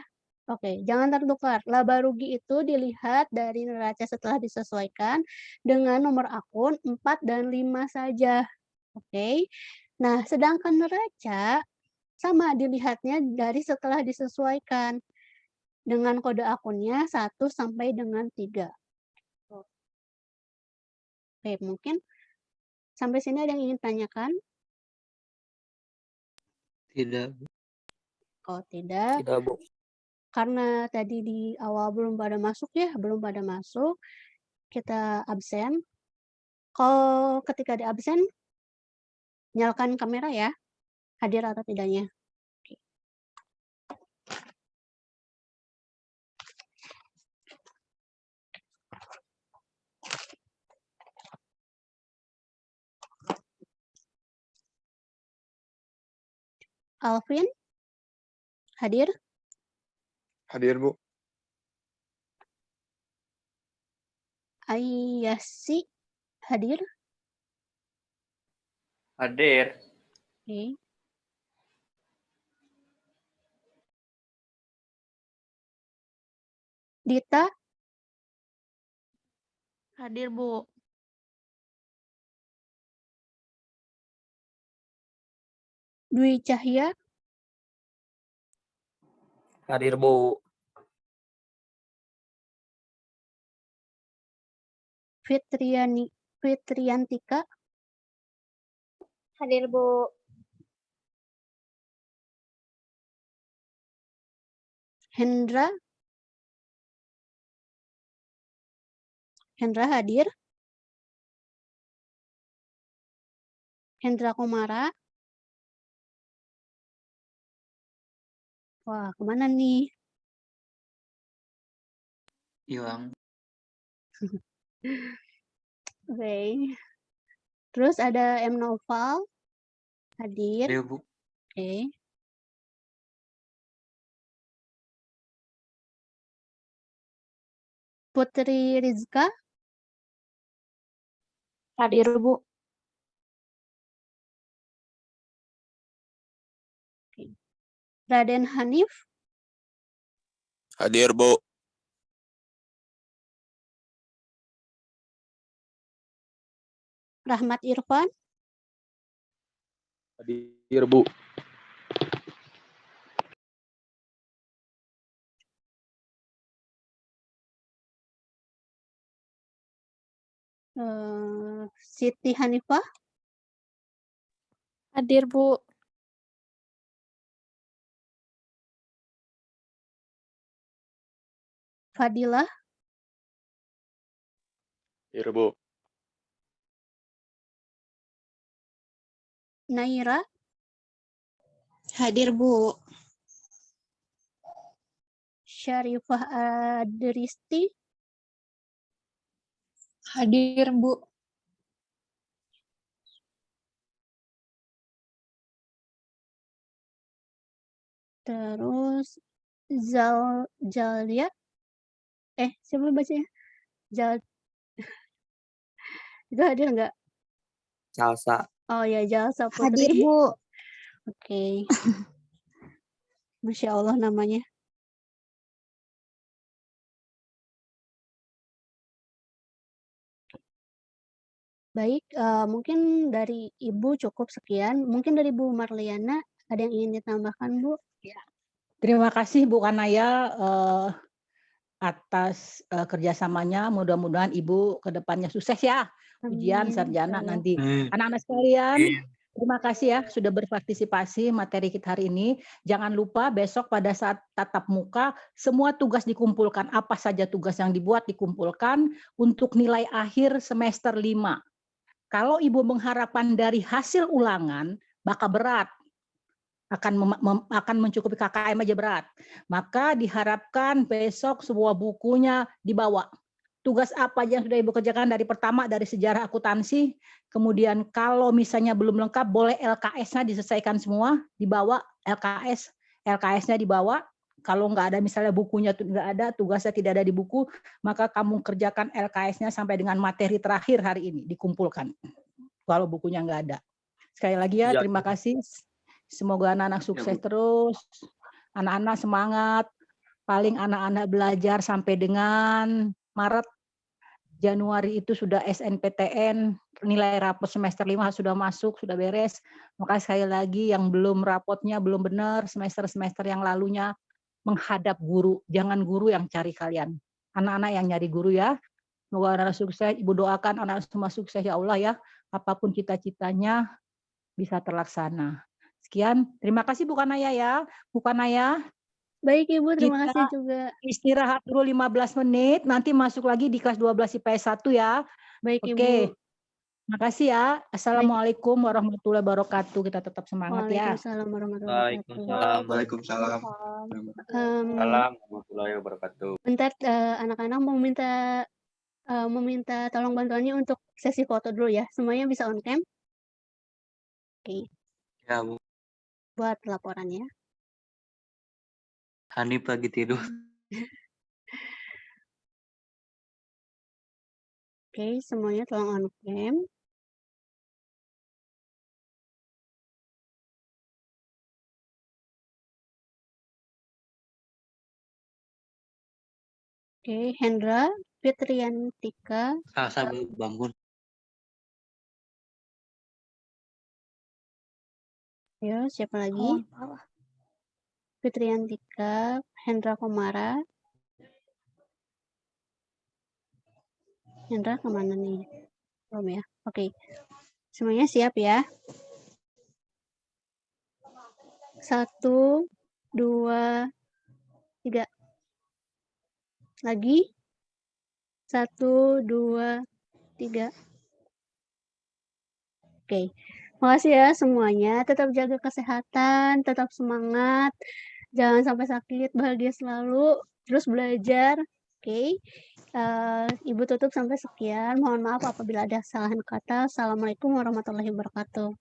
Oke, jangan tertukar. Laba rugi itu dilihat dari neraca setelah disesuaikan dengan nomor akun 4 dan 5 saja. Oke. Nah, sedangkan neraca sama dilihatnya dari setelah disesuaikan dengan kode akunnya 1 sampai dengan 3. Oke, mungkin sampai sini ada yang ingin tanyakan? Tidak. Oh, tidak. Tidak Bu. Karena tadi di awal belum pada masuk ya, belum pada masuk, kita absen. Kalau ketika di absen, nyalakan kamera ya, hadir atau tidaknya. Oke. Alvin, hadir? Hadir, Bu. Ayasi, hadir? Hadir. Oke. Dita, Hadir, Bu. Dwi Cahya, Hadir Bu. Fitriantika, Hadir, Bu. Hendra, Hendra hadir? Hendra Komara? Wah, kemana nih? Hilang. Oke. Terus ada M. Noval hadir. Dia, Bu. Oke. Putri Rizka Hadir, Bu. Raden Hanif, Hadir, Bu. Rahmat Irfan, Hadir, Bu. Siti Hanifah, Hadir, Bu. Fadilah, Hadir, Bu. Naira, Hadir, Bu. Syarifah Adristi, Hadir, Bu. terus Jalia, siapa bacanya? Itu hadir nggak? Salsa. Oh ya, Jalsa Hadir, Putri. Bu. Oke. Masya Allah namanya. Baik, mungkin dari Ibu cukup sekian. Mungkin dari Bu Marliana ada yang ingin ditambahkan, Bu? Terima kasih Bu Kanaya atas kerjasamanya. Mudah-mudahan Ibu ke depannya sukses ya. Ujian, Amin, sarjana insyaallah. nanti. Anak-anak sekalian, terima kasih ya sudah berpartisipasi materi kita hari ini. Jangan lupa besok pada saat tatap muka, semua tugas dikumpulkan. Apa saja tugas yang dibuat dikumpulkan untuk nilai akhir semester 5. Kalau Ibu mengharapkan dari hasil ulangan, maka berat. Akan mencukupi KKM aja berat. Maka diharapkan besok semua bukunya dibawa. Tugas apa aja yang sudah Ibu kerjakan dari pertama dari sejarah akuntansi, kemudian kalau misalnya belum lengkap boleh LKS-nya diselesaikan semua, dibawa LKS-nya dibawa. Kalau nggak ada misalnya bukunya nggak ada, tugasnya tidak ada di buku, maka kamu kerjakan LKS-nya sampai dengan materi terakhir hari ini dikumpulkan. Kalau bukunya nggak ada. Sekali lagi ya, terima kasih. Semoga anak-anak sukses terus, anak-anak semangat, paling anak-anak belajar sampai dengan Maret, Januari itu sudah SNPTN, nilai rapot semester 5 sudah masuk, sudah beres. Maka sekali lagi yang belum rapotnya belum benar, semester-semester yang lalunya menghadap guru, jangan guru yang cari kalian. Anak-anak yang nyari guru ya. Semoga anak-anak sukses, Ibu doakan anak semua sukses ya Allah ya, apapun cita-citanya bisa terlaksana. Sekian, terima kasih Bu Kanaya ya. Bu Kanaya. Baik Ibu, terima Kita kasih juga. istirahat dulu 15 menit, nanti masuk lagi di kelas 12 IPS 1 ya. Baik Oke. Ibu. Makasih ya. Assalamualaikum warahmatullahi wabarakatuh. Kita tetap semangat ya. Waalaikumsalam warahmatullahi wabarakatuh. Waalaikumsalam. Warahmatullahi wabarakatuh. Bentar, anak-anak mau meminta tolong bantuannya untuk sesi foto dulu ya. Semuanya bisa on cam? Oke. Ya, Bu. Buat laporannya. Hanif lagi tidur. Oke, semuanya tolong on cam. Oke, Hendra Fitriantika. Salsa, Bu, bangun. Ya, siapa lagi? Fitriantika, Hendra Komara. Hendra kemana nih? Belum ya? Oke. Semuanya siap ya? 1, 2, 3. Lagi? 1, 2, 3. Oke. Makasih ya semuanya. Tetap jaga kesehatan, tetap semangat. Jangan sampai sakit, bahagia selalu. Terus belajar. Oke. Ibu tutup sampai sekian. Mohon maaf apabila ada kesalahan kata. Assalamualaikum warahmatullahi wabarakatuh.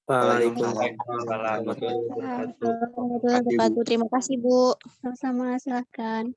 Waalaikumsalam warahmatullahi wabarakatuh. Warahmatullahi wabarakatuh. Terima kasih, Bu. Sama-sama, silakan.